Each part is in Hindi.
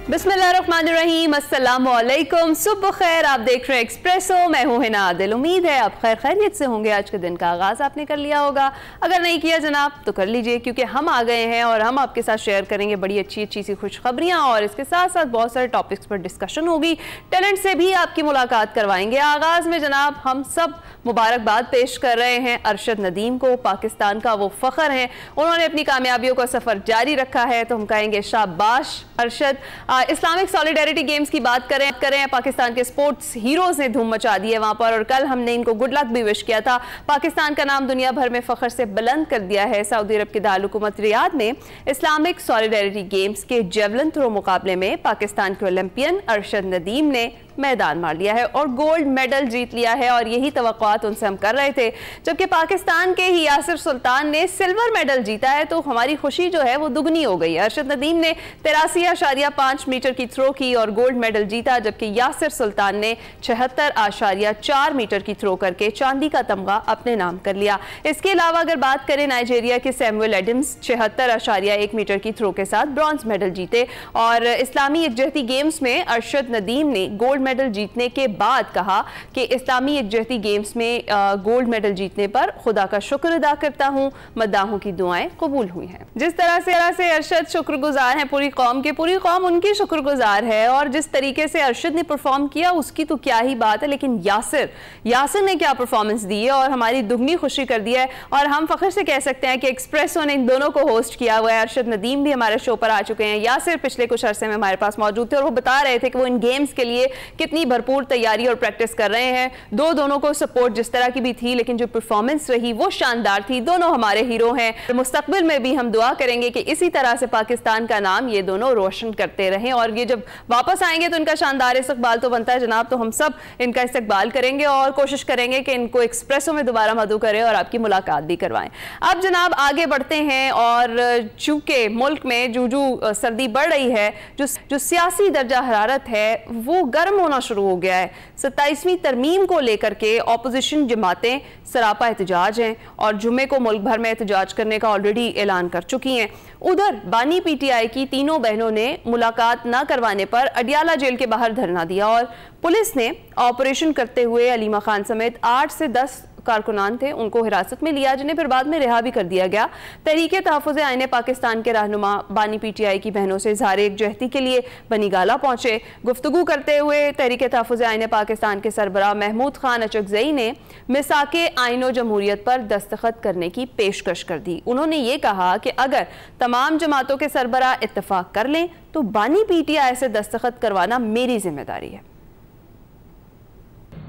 बिस्मिल्लाहिर्रहमानिर्रहीम, अस्सलामु अलैकुम, सुबह खैर। आप देख रहे हैं एक्सप्रेसो, मैं हूं हिना आदिल। उम्मीद है आप खैर खैरियत से होंगे। आज के दिन का आगाज़ आपने कर लिया होगा, अगर नहीं किया जनाब तो कर लीजिए, क्योंकि हम आ गए हैं और हम आपके साथ शेयर करेंगे बड़ी अच्छी अच्छी सी खुशखबरियाँ, और इसके साथ साथ बहुत सारे टॉपिक्स पर डिस्कशन होगी। टैलेंट से भी आपकी मुलाकात करवाएंगे। आगाज़ में जनाब हम सब मुबारकबाद पेश कर रहे हैं अरशद नदीम को। पाकिस्तान का वो फ़ख्र हैं, उन्होंने अपनी कामयाबियों का सफ़र जारी रखा है, तो हम कहेंगे शाबाश अरशद। इस्लामिक सॉलिडेरिटी गेम्स की बात करें पाकिस्तान के स्पोर्ट्स हीरोज़ ने धूम मचा दी है वहाँ पर, और कल हमने इनको गुड लक भी विश किया था। पाकिस्तान का नाम दुनिया भर में फ़ख्र से बुलंद कर दिया है। सऊदी अरब के दारुल-हुकूमत रियाद में इस्लामिक सॉलिडेरिटी गेम्स के जेवलिन थ्रो मुकाबले में पाकिस्तान के ओलंपियन अरशद नदीम ने मैदान मार लिया है और गोल्ड मेडल जीत लिया है, और यही तवक्कुआत उनसे हम कर रहे थे। जबकि पाकिस्तान के ही यासिर सुल्तान ने सिल्वर मेडल जीता है, तो हमारी खुशी जो है वो दुगनी हो गई। अरशद नदीम ने 83.5 मीटर की थ्रो की और गोल्ड मेडल जीता, जबकि यासिर सुल्तान ने 76.4 मीटर की थ्रो करके चांदी का तमगा अपने नाम कर लिया। इसके अलावा अगर बात करें नाइजीरिया के सैमुअल एडम्स 76.1 मीटर की थ्रो के साथ ब्रॉन्ज मेडल जीते। और इस्लामी यकजहती गेम्स में अरशद नदीम ने गोल्ड मेडल जीतने के बाद कहा कि इस्लामी यकजहती गेम्स में गोल्ड मेडल जीतने पर खुदा का शुक्र अदा करता हूं, मद्दाहों की दुआएं कबूल हुई हैं। जिस तरह से अरशद शुक्रगुजार हैं पूरी कौम के, पूरी कौम उनकी शुक्रगुजार है, और जिस तरीके से अरशद ने परफॉर्म किया उसकी तो क्या ही बात है। लेकिन यासिर ने क्या परफॉर्मेंस दी है और हमारी दुगनी खुशी कर दिया है, और हम फख्र से कह सकते हैं कि एक्सप्रेसो ने इन दोनों को होस्ट किया हुआ है। अरशद नदीम भी हमारे शो पर आ चुके हैं, यासिर पिछले कुछ अरसे में हमारे पास मौजूद थे, और वो बता रहे थे कि वो इन गेम्स के लिए कितनी भरपूर तैयारी और प्रैक्टिस कर रहे हैं। दोनों को सपोर्ट जिस तरह की भी थी, लेकिन जो परफॉर्मेंस रही वो शानदार थी। दोनों हमारे हीरो हैं। मुस्तकबिल में भी हम दुआ करेंगे कि इसी तरह से पाकिस्तान का नाम ये दोनों रोशन करते रहें, और ये जब वापस आएंगे तो इनका शानदार इस्तकबाल तो बनता है जनाब, तो हम सब इनका इस्तकबाल करेंगे और कोशिश करेंगे कि इनको एक्सप्रेसो में दोबारा मदऊ करें और आपकी मुलाकात भी करवाएं। अब जनाब आगे बढ़ते हैं, और चूंकि मुल्क में जूजू सर्दी बढ़ रही है, जो सियासी दर्जा हरारत है वो गर्म होना शुरू हो गया है। 27वीं तरमीम को लेकर के ऑपोजिशन जमातें सरापा एहतजाज हैं, और जुम्मे को मुल्क भर में एहतजाज करने का ऑलरेडी ऐलान कर चुकी हैं। उधर बानी पीटीआई की तीनों बहनों ने मुलाकात न करवाने पर अडियाला जेल के बाहर धरना दिया, और पुलिस ने ऑपरेशन करते हुए अलीमा खान समेत 8 से 10 कारकुनान थे उनको हिरासत में लिया, जिन्हें फिर बाद में रिहा भी कर दिया गया। तहरीके तहफ़्फ़ुज़ आईन पाकिस्तान के रहनुमा बानी पीटीआई की बहनों से इज़हार यकजहती के लिए बनीगाला पहुंचे। गुफ्तगू करते हुए तहरीके तहफ़्फ़ुज़ आईन पाकिस्तान के सरबराह महमूद खान अचकज़ई ने मिसाके आईन व जमहूरियत पर दस्तखत करने की पेशकश कर दी। उन्होंने ये कहा कि अगर तमाम जमातों के सरबराह इत्तफाक कर लें तो बानी पीटीआई से दस्तखत करवाना मेरी जिम्मेदारी है।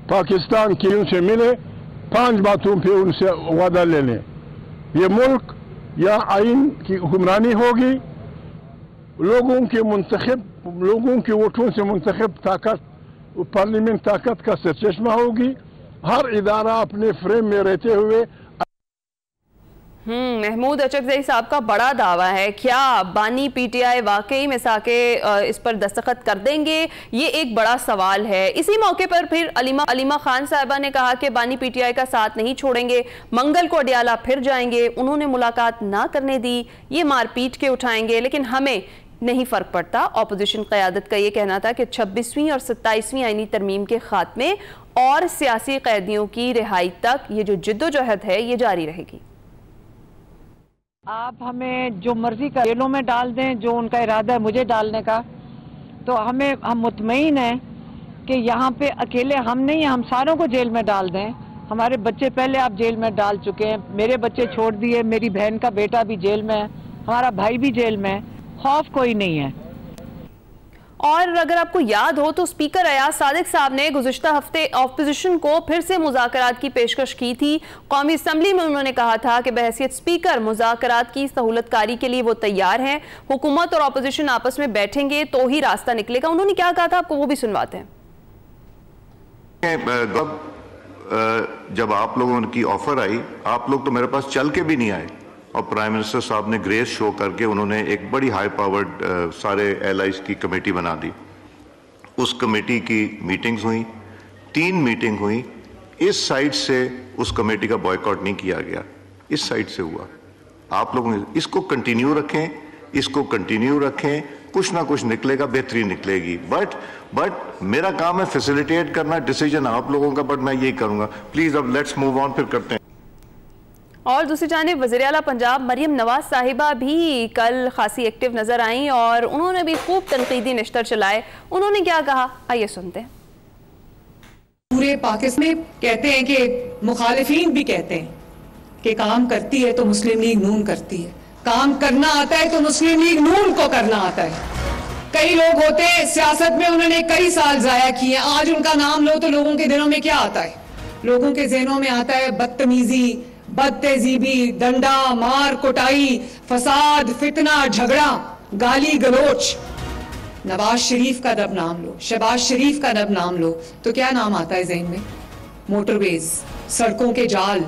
पाकिस्तान की उनसे मिले, 5 बातों पे उनसे वादा ले लें। ये मुल्क या आइन की हुक्मरानी होगी, लोगों के वोटों से मुंतखब ताकत, पार्लियामेंट ताकत का सरचश्मा होगी। हर इदारा अपने फ्रेम में रहते हुए। महमूद अचकज़ई साहब का बड़ा दावा है, क्या बानी पीटीआई वाकई में साके इस पर दस्तखत कर देंगे? ये एक बड़ा सवाल है। इसी मौके पर फिर अलीमा खान साहिबा ने कहा कि बानी पीटीआई का साथ नहीं छोड़ेंगे, मंगल को अडियाला फिर जाएंगे। उन्होंने मुलाकात ना करने दी, ये मारपीट के उठाएंगे, लेकिन हमें नहीं फर्क पड़ता। ऑपोजिशन क़यादत का ये कहना था कि 26वीं और 27वीं आईनी तरमीम के खात्मे और सियासी कैदियों की रिहाई तक ये जो जिद्दोजहद है ये जारी रहेगी। आप हमें जो मर्जी का जेलों में डाल दें, जो उनका इरादा है मुझे डालने का, तो हम मुतमईन हैं कि यहाँ पे अकेले हम नहीं, हम सारों को जेल में डाल दें। हमारे बच्चे पहले आप जेल में डाल चुके हैं, मेरे बच्चे छोड़ दिए, मेरी बहन का बेटा भी जेल में है, हमारा भाई भी जेल में है, खौफ कोई नहीं है। और अगर आपको याद हो तो स्पीकर अयाज सादिक साहब ने गुज़िश्ता हफ्ते ऑपोजिशन को फिर से मुज़ाकरात की पेशकश की थी। कौमी असम्बली में उन्होंने कहा था कि बहैसियत स्पीकर मुज़ाकरात की सहूलतकारी के लिए वो तैयार हैं, हुकूमत और ऑपोजिशन आपस में बैठेंगे तो ही रास्ता निकलेगा। उन्होंने क्या कहा था आपको वो भी सुनवाते हैं। जब आप लोगों की ऑफर आई, आप लोग तो मेरे पास चल के भी नहीं आए, और प्राइम मिनिस्टर साहब ने ग्रेस शो करके उन्होंने एक बड़ी हाई पावर्ड सारे एलाइज की कमेटी बना दी। उस कमेटी की मीटिंग्स हुई, 3 मीटिंग हुई। इस साइड से उस कमेटी का बॉयकॉट नहीं किया गया, इस साइड से हुआ। आप लोग इसको कंटिन्यू रखें, कुछ ना कुछ निकलेगा, बेहतरी निकलेगी। बट मेरा काम है फैसिलिटेट करना, डिसीजन आप लोगों का, बट मैं यही करूंगा। प्लीज अब लेट्स मूव ऑन, फिर करते हैं। और दूसरी जानिब वज़ीर आला पंजाब मरियम नवाज साहिबा भी कल खासी एक्टिव नजर आई और उन्होंने भी खूब तनकीदी निश्तर चलाए। उन्होंने क्या कहा, आइए सुनते हैं। पूरे पाकिस्तान में कहते हैं कि मुखालिफिन भी कहते हैं कि काम करती है तो मुस्लिम लीग नून करती है, काम करना आता है तो मुस्लिम लीग नून को करना आता है। कई लोग होते हैं सियासत में, उन्होंने कई साल जाया किए, आज उनका नाम लो तो लोगों के दिलों में क्या आता है? लोगों के ज़हनों में आता है बदतमीजी, बदतहजीबी, डंडा मार कुटाई, फसाद, फितना, झगड़ा, गाली गलोच। नवाज शरीफ का जब नाम लो, शहबाज शरीफ का जब नाम लो तो क्या नाम आता है ज़हन में? मोटरवेज, सड़कों के जाल,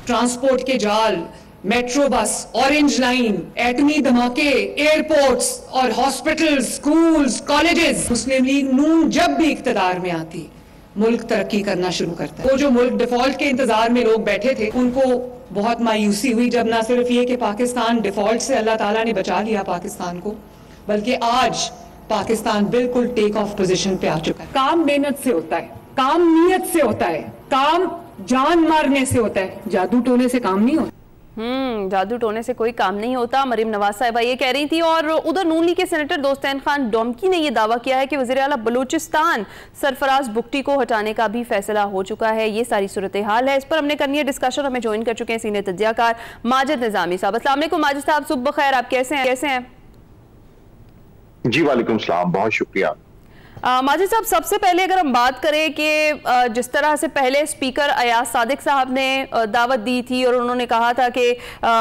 ट्रांसपोर्ट के जाल, मेट्रो बस, ऑरेंज लाइन, एटमी धमाके, एयरपोर्ट्स और हॉस्पिटल्स, स्कूल्स, कॉलेजेस। मुस्लिम लीग नून जब भी इख्तिदार में आती मुल्क तरक्की करना शुरू करता है। वो जो मुल्क डिफॉल्ट के इंतजार में लोग बैठे थे उनको बहुत मायूसी हुई जब ना सिर्फ ये कि पाकिस्तान डिफॉल्ट से अल्लाह ताला ने बचा लिया पाकिस्तान को, बल्कि आज पाकिस्तान बिल्कुल टेक ऑफ पोजीशन पे आ चुका है। काम मेहनत से होता है, काम नीयत से होता है, काम जान मारने से होता है, जादू टोने से काम नहीं होता। जादू टोने से कोई काम नहीं होता, मरियम नवाज साहिबा ये कह रही थी। और उधर नून लीग के सेनेटर दोस्तैन खान डोमकी ने यह दावा किया है कि वज़ीर आला बलूचिस्तान सरफराज बुगटी को हटाने का भी फैसला हो चुका है। ये सारी सूरत हाल है, इस पर हमने करनी है डिस्कशन। हमें ज्वाइन कर चुके हैं सीनियर तज्जियाकार माजिद निज़ामी साहब। अस्सलाम वालेकुम माजिद साहब, सुबह खैर, आप कैसे हैं? जी वालेकुम सलाम, बहुत शुक्रिया। माजिद साहब, सबसे पहले अगर हम बात करें कि जिस तरह से पहले स्पीकर अयाज सादिक साहब ने दावत दी थी और उन्होंने कहा था कि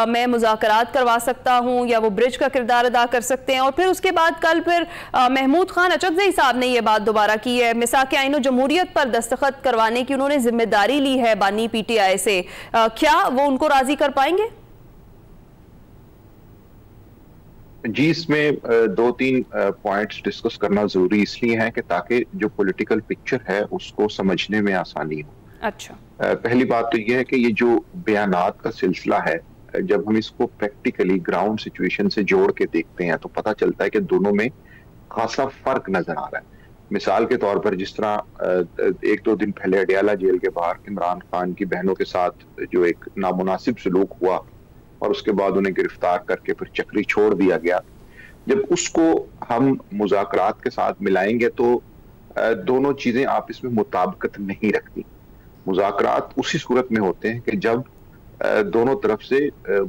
मैं मुज़ाकरात करवा सकता हूं या वो ब्रिज का किरदार अदा कर सकते हैं, और फिर उसके बाद कल फिर महमूद खान अचकज़ई साहब ने ये बात दोबारा की है, मिसाक आईन जमहूरियत पर दस्तखत करवाने की उन्होंने जिम्मेदारी ली है बानी PTI से। क्या वो उनको राजी कर पाएंगे? जी, इसमें दो तीन पॉइंट्स डिस्कस करना जरूरी इसलिए है कि ताकि जो पॉलिटिकल पिक्चर है उसको समझने में आसानी हो। अच्छा, पहली बात तो यह है कि ये जो बयानात का सिलसिला है, जब हम इसको प्रैक्टिकली ग्राउंड सिचुएशन से जोड़ के देखते हैं तो पता चलता है कि दोनों में खासा फर्क नजर आ रहा है। मिसाल के तौर पर जिस तरह एक दो दिन पहले अडयाला जेल के बाहर इमरान खान की बहनों के साथ जो एक नामुनासिब सलूक हुआ और उसके बाद उन्हें गिरफ्तार करके फिर चक्री छोड़ दिया गया, जब उसको हम मुज़ाकरात के साथ मिलाएंगे तो दोनों चीजें आपस में मुताबिकत नहीं रखती। मुज़ाकरात उसी सूरत में होते हैं कि जब दोनों तरफ से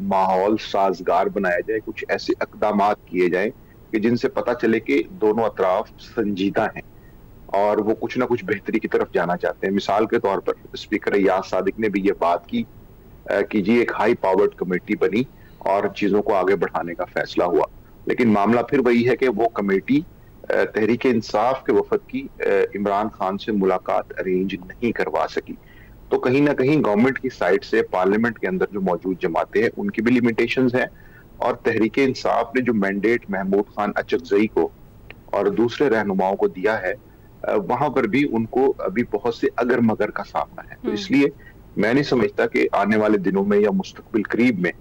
माहौल साजगार बनाया जाए, कुछ ऐसे इक़दामात किए जाए कि जिनसे पता चले कि दोनों अतराफ संजीदा हैं और वो कुछ ना कुछ बेहतरी की तरफ जाना चाहते हैं। मिसाल के तौर पर स्पीकर अयाज सादिक ने भी ये बात की कि जी एक हाई पावर्ड कमेटी बनी और चीजों को आगे बढ़ाने का फैसला हुआ, लेकिन मामला फिर वही है कि वो कमेटी तहरीक इंसाफ के वफद की इमरान खान से मुलाकात अरेंज नहीं करवा सकी। तो कहीं ना कहीं गवर्नमेंट की साइड से पार्लियामेंट के अंदर जो मौजूद जमातें हैं उनकी भी लिमिटेशंस हैं, और तहरीक इंसाफ ने जो मैंडेट महमूद खान अचकज़ई को और दूसरे रहनुमाओं को दिया है वहां पर भी उनको अभी बहुत से अगर मगर का सामना है। तो इसलिए मैं नहीं समझता कि आने वाले दिनों में या मुस्तकबिल करीब में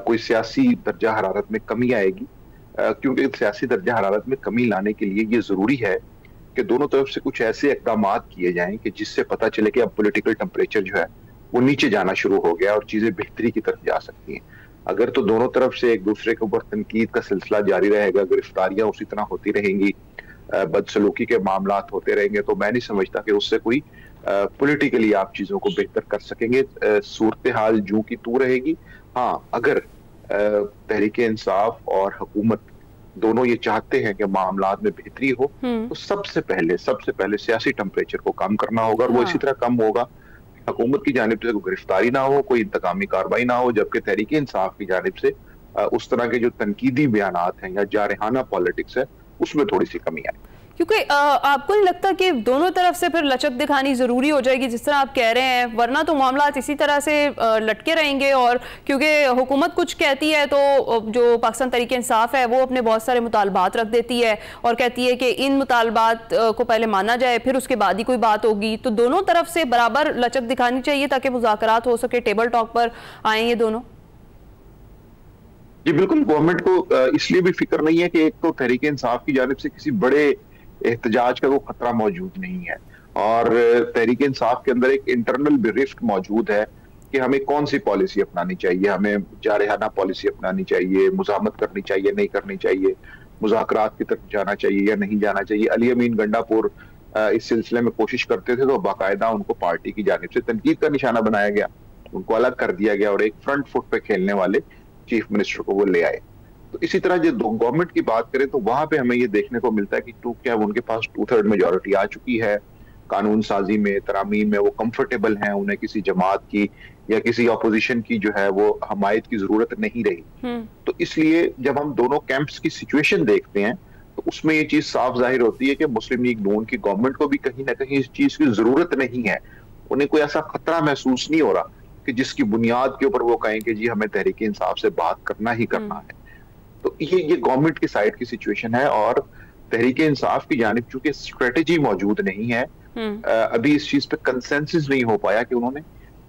कोई सियासी दर्जा हरारत में कमी आएगी, क्योंकि सियासी दर्जा हरारत में कमी लाने के लिए ये जरूरी है कि दोनों तरफ से कुछ ऐसे इक़दामात किए जाएं कि जिससे पता चले कि अब पॉलिटिकल टेम्परेचर जो है वो नीचे जाना शुरू हो गया और चीजें बेहतरी की तरफ जा सकती हैं। अगर तो दोनों तरफ से एक दूसरे के ऊपर तनकीद का सिलसिला जारी रहेगा, गिरफ्तारियां उसी तरह होती रहेंगी, बदसलूकी के मामला होते रहेंगे, तो मैं नहीं समझता कि उससे कोई पॉलिटिकली आप चीजों को बेहतर कर सकेंगे। सूरत हाल जू की तू रहेगी। हाँ, अगर तहरीक इंसाफ और हुकूमत दोनों ये चाहते हैं कि मामला में बेहतरी हो तो सबसे पहले सियासी टेम्परेचर को कम करना होगा, और वो इसी तरह कम होगा हुकूमत की जानिब से कोई गिरफ्तारी ना हो, कोई इंतकामी कार्रवाई ना हो, जबकि तहरीक इंसाफ की जानिब से उस तरह के जो तनकीदी बयानात हैं या जारहाना पॉलिटिक्स है उसमें थोड़ी सी कमी आए। क्योंकि आपको नहीं लगता कि दोनों तरफ से फिर लचक दिखानी ज़रूरी हो जाएगी जिस तरह आप कह रहे हैं, वरना तो मामला इसी तरह से लटके रहेंगे। और क्योंकि हुकूमत कुछ कहती है तो जो पाकिस्तान तहरीक इंसाफ है वो अपने बहुत सारे मुतालबात रख देती है और कहती है कि इन मुतालबात को पहले माना जाए फिर उसके बाद ही कोई बात होगी। तो दोनों तरफ से बराबर लचक दिखानी चाहिए ताकि मुज़ाकरात हो सके, टेबल टॉक पर आए ये दोनों। जी बिल्कुल, गवर्नमेंट को इसलिए भी फिक्र नहीं है कि एक तो तहरीक इंसाफ की जानिब से किसी बड़े एहतजाज का कोई खतरा मौजूद नहीं है, और तहरीक इंसाफ के अंदर एक इंटरनल भी रिफ्ट मौजूद है कि हमें कौन सी पॉलिसी अपनानी चाहिए, हमें जारहाना पॉलिसी अपनानी चाहिए, मुज़ाहमत करनी चाहिए, नहीं करनी चाहिए, मुज़ाकरात की तरफ जाना चाहिए या नहीं जाना चाहिए। अली अमीन गंडापुर इस सिलसिले में कोशिश करते थे तो बाकायदा उनको पार्टी की जानिब से तनकीद का निशाना बनाया गया, उनको अलग कर दिया गया और एक फ्रंट फुट पे खेलने वाले चीफ मिनिस्टर को वो ले आए। तो इसी तरह जो गवर्नमेंट की बात करें तो वहां पे हमें ये देखने को मिलता है कि क्या उनके पास 2/3 मेजोरिटी आ चुकी है, कानून साजी में, तरामीम में वो कंफर्टेबल हैं, उन्हें किसी जमात की या किसी अपोजिशन की जो है वो हमायत की जरूरत नहीं रही। तो इसलिए जब हम दोनों कैंप्स की सिचुएशन देखते हैं तो उसमें ये चीज साफ जाहिर होती है कि मुस्लिम लीग नून की गवर्नमेंट को भी कहीं ना कहीं इस चीज की जरूरत नहीं है, उन्हें कोई ऐसा खतरा महसूस नहीं हो रहा कि जिसकी बुनियाद के ऊपर वो कहें कि जी हमें तहरीक इंसाफ से बात करना ही करना है। तो ये गवर्नमेंट की साइड की सिचुएशन है, और तहरीक इंसाफ की जानिब चूंकि स्ट्रेटेजी मौजूद नहीं है, अभी इस चीज पे कंसेंसस नहीं हो पाया कि उन्होंने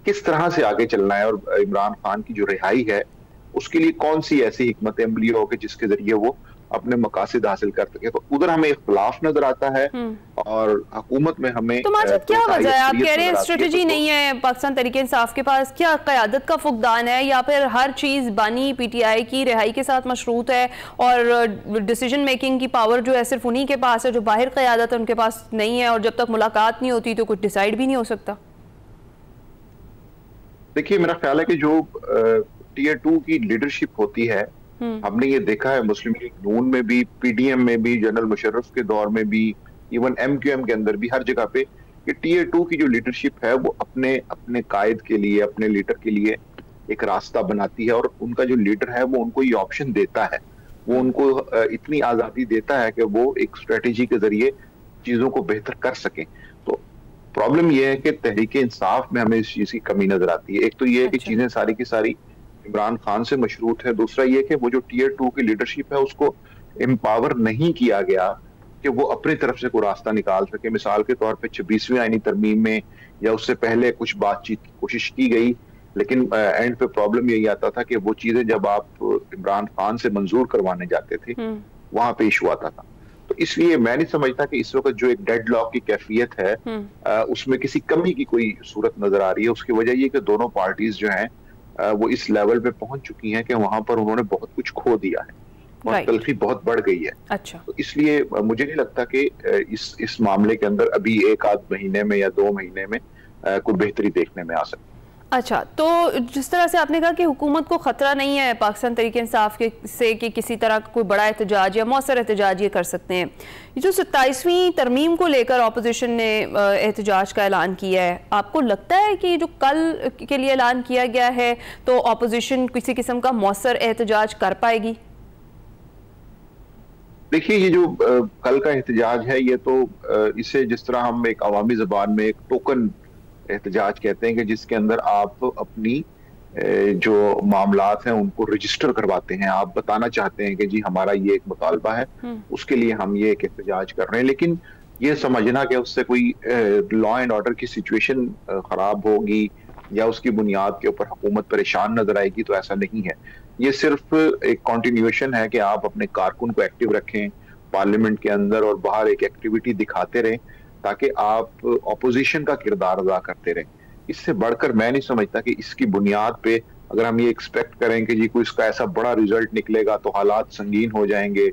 किस तरह से आगे चलना है, और इमरान खान की जो रिहाई है उसके लिए कौन सी ऐसी हिकमत अमली हो कि जिसके जरिए वो अपने मकासद हासिल कर सके। तो उधर हमें इख्तिलाफ नजर आता है, और हुकूमत में हमें तो माजिद क्या वजह है? आप कह रहे हैं स्ट्रेटेजी नहीं है पाकिस्तान तहरीक इंसाफ के पास, क्या क़यादत का फुकदान है, या फिर हर चीज बानी पीटीआई की रिहाई के साथ मशरूत है और डिसीजन मेकिंग की पावर जो है सिर्फ उन्हीं के पास है, जो बाहर क़यादत उनके पास नहीं है, और जब तक मुलाकात नहीं होती तो कुछ डिसाइड भी नहीं हो सकता? देखिए, मेरा ख्याल है कि जो टियर 2 की लीडरशिप होती है, हमने ये देखा है मुस्लिम लीग नून में भी, पीडीएम में भी, जनरल मुशर्रफ के दौर में भी, इवन एमक्यूएम के अंदर भी, हर जगह पे कि टियर 2 की जो लीडरशिप है वो अपने अपने कायद के लिए, अपने लीडर के लिए एक रास्ता बनाती है, और उनका जो लीडर है वो उनको ये ऑप्शन देता है, वो उनको इतनी आजादी देता है कि वो एक स्ट्रेटेजी के जरिए चीजों को बेहतर कर सकें। तो प्रॉब्लम ये है कि तहरीक इंसाफ में हमें इस चीज की कमी नजर आती है। एक तो ये है कि चीजें सारी की सारी इमरान खान से मशरूत है, दूसरा ये कि वो जो टियर 2 की लीडरशिप है उसको एम्पावर नहीं किया गया कि वो अपनी तरफ से कोई रास्ता निकाल सके। मिसाल के तौर पे 26वीं आईनी तरमीम में या उससे पहले कुछ बातचीत की कोशिश की गई, लेकिन एंड पे प्रॉब्लम यही आता था कि वो चीजें जब आप इमरान खान से मंजूर करवाने जाते थे वहां पे इशू आता था। तो इसलिए मैं नहीं समझता कि इस वक्त जो एक डेडलॉक की कैफियत है उसमें किसी कमी की कोई सूरत नजर आ रही है। उसकी वजह ये कि दोनों पार्टीज जो हैं वो इस लेवल पे पहुंच चुकी हैं कि वहां पर उन्होंने बहुत कुछ खो दिया है और तलखी बहुत बढ़ गई है। अच्छा, तो इसलिए मुझे नहीं लगता कि इस मामले के अंदर अभी 1-आध महीने में या 2 महीने में कोई बेहतरी देखने में आ सकती। अच्छा, तो जिस तरह से आपने कहा कि हुकूमत को ख़तरा नहीं है पाकिस्तान तहरीक इंसाफ के से कि किसी तरह का कोई बड़ा एहतजाज या मौसर एहतजाज ये कर सकते हैं, ये जो 27वीं तरमीम को लेकर अपोजिशन ने एहतजाज का ऐलान किया है, आपको लगता है कि जो कल के लिए ऐलान किया गया है तो अपोजिशन किसी किस्म का मौसर एहतजाज कर पाएगी? देखिए, ये जो कल का एहतजाज है ये तो इसे जिस तरह हम एक अवामी ज़बान में एक टोकन एहतजाज कहते हैं कि जिसके अंदर आप अपनी जो मामलात हैं उनको रजिस्टर करवाते हैं, आप बताना चाहते हैं कि जी हमारा ये एक मुतालबा है, उसके लिए हम ये एक एहतजाज कर रहे हैं। लेकिन ये समझना कि उससे कोई लॉ एंड ऑर्डर की सिचुएशन खराब होगी या उसकी बुनियाद के ऊपर हुकूमत परेशान नजर आएगी, तो ऐसा नहीं है। ये सिर्फ एक कॉन्टिन्यूएशन है कि आप अपने कारकुन को एक्टिव रखें, पार्लियामेंट के अंदर और बाहर एक एक्टिविटी दिखाते रहें ताकि आप ऑपोजिशन का किरदार अदा करते रहें। इससे बढ़कर मैं नहीं समझता कि इसकी बुनियाद पे अगर हम ये एक्सपेक्ट करें कि जी कोई इसका ऐसा बड़ा रिजल्ट निकलेगा तो हालात संगीन हो जाएंगे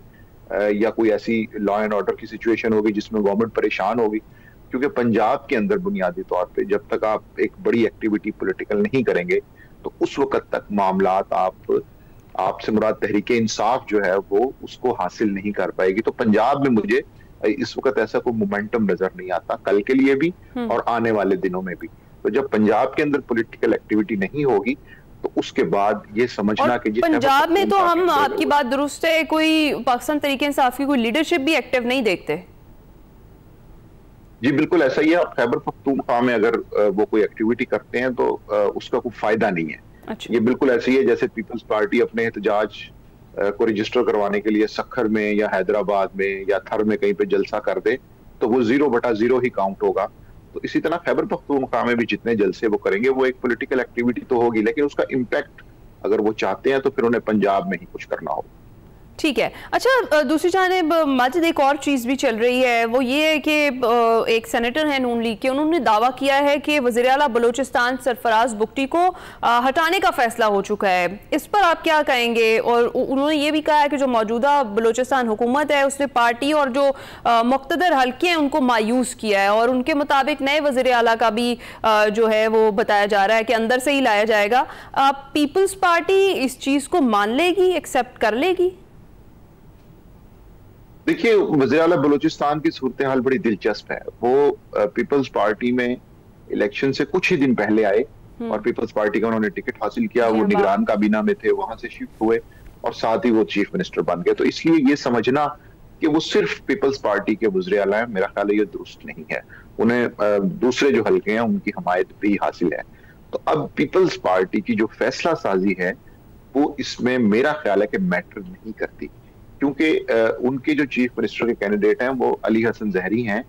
या कोई ऐसी लॉ एंड ऑर्डर की सिचुएशन होगी जिसमें गवर्नमेंट परेशान होगी। क्योंकि पंजाब के अंदर बुनियादी तौर पे जब तक आप एक बड़ी एक्टिविटी पॉलिटिकल नहीं करेंगे तो उस वक्त तक मामलात आपसे मुराद तहरीक इंसाफ जो है वो उसको हासिल नहीं कर पाएगी। तो पंजाब में मुझे इस वक्त ऐसा कोई मोमेंटम नजर नहीं आता, कल के लिए भी और आने वाले दिनों में भी। तो जब पंजाब के अंदर पॉलिटिकल एक्टिविटी नहीं होगी तो उसके बाद ये समझना कि पंजाब में तो हम, आपकी बात दुरुस्त है, कोई पाकिस्तान तहरीक इंसाफ की कोई लीडरशिप भी एक्टिव नहीं देखते। जी बिल्कुल ऐसा ही है। खैबर पख्तूनख्वा में अगर वो कोई एक्टिविटी करते हैं तो उसका कोई फायदा नहीं है। अच्छा। ये बिल्कुल ऐसी है जैसे पीपल्स पार्टी अपने एहतजाज को रजिस्टर करवाने के लिए सखर में या हैदराबाद में या थर में कहीं पे जलसा कर दे तो वो 0/0 ही काउंट होगा। तो इसी तरह खैबर पख्तूनख्वा में भी जितने जलसे वो करेंगे वो एक पॉलिटिकल एक्टिविटी तो होगी, लेकिन उसका इम्पैक्ट अगर वो चाहते हैं तो फिर उन्हें पंजाब में ही कुछ करना होगा। ठीक है। अच्छा, दूसरी जानिब माजिद एक और चीज़ भी चल रही है, वो ये है कि एक सेनेटर हैं नून लीग के, उन्होंने दावा किया है कि वज़ीर आला बलूचिस्तान सरफराज बुगटी को हटाने का फैसला हो चुका है। इस पर आप क्या कहेंगे? और उन्होंने ये भी कहा है कि जो मौजूदा बलूचिस्तान हुकूमत है उसने पार्टी और जो मुक़्तदर हल्के हैं उनको मायूस किया है, और उनके मुताबिक नए वज़ीर आला का भी जो है वो बताया जा रहा है कि अंदर से ही लाया जाएगा। पीपल्स पार्टी इस चीज़ को मान लेगी, एक्सेप्ट कर लेगी? देखिए, वज़ीर आला बलूचिस्तान की सूरत हाल बड़ी दिलचस्प है। वो पीपल्स पार्टी में इलेक्शन से कुछ ही दिन पहले आए और पीपल्स पार्टी का उन्होंने टिकट हासिल किया, वो निगरान काबीना में थे, वहां से शिफ्ट हुए और साथ ही वो चीफ मिनिस्टर बन गए। तो इसलिए ये समझना कि वो सिर्फ पीपल्स पार्टी के वज़ीर आला है, मेरा ख्याल है ये दुरुस्त नहीं है। उन्हें दूसरे जो हल्के हैं उनकी हमायत भी हासिल है। तो अब पीपल्स पार्टी की जो फैसला साजी है वो इसमें मेरा ख्याल है कि मैटर नहीं करती, क्योंकि उनके जो चीफ मिनिस्टर के कैंडिडेट हैं वो अली हसन जहरी हैं,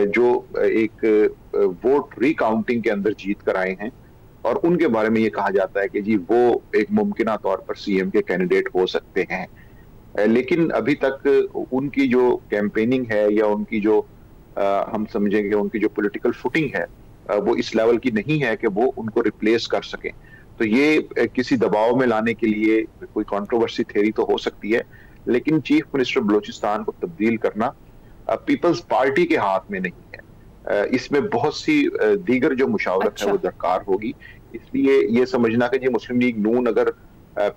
जो एक वोट रिकाउंटिंग के अंदर जीत कर आए हैं, और उनके बारे में ये कहा जाता है कि जी वो एक मुमकिना तौर पर सीएम के कैंडिडेट हो सकते हैं। लेकिन अभी तक उनकी जो कैंपेनिंग है या उनकी जो हम समझेंगे उनकी जो पॉलिटिकल फुटिंग है वो इस लेवल की नहीं है कि वो उनको रिप्लेस कर सकें। तो ये किसी दबाव में लाने के लिए कोई कंट्रोवर्सी थ्योरी तो हो सकती है, लेकिन चीफ मिनिस्टर बलूचिस्तान को तब्दील करना पीपल्स पार्टी के हाथ में नहीं है। इसमें बहुत सी दीगर जो मुशावरत है वो दरकार होगी। इसलिए ये समझना कि जी मुस्लिम लीग नून अगर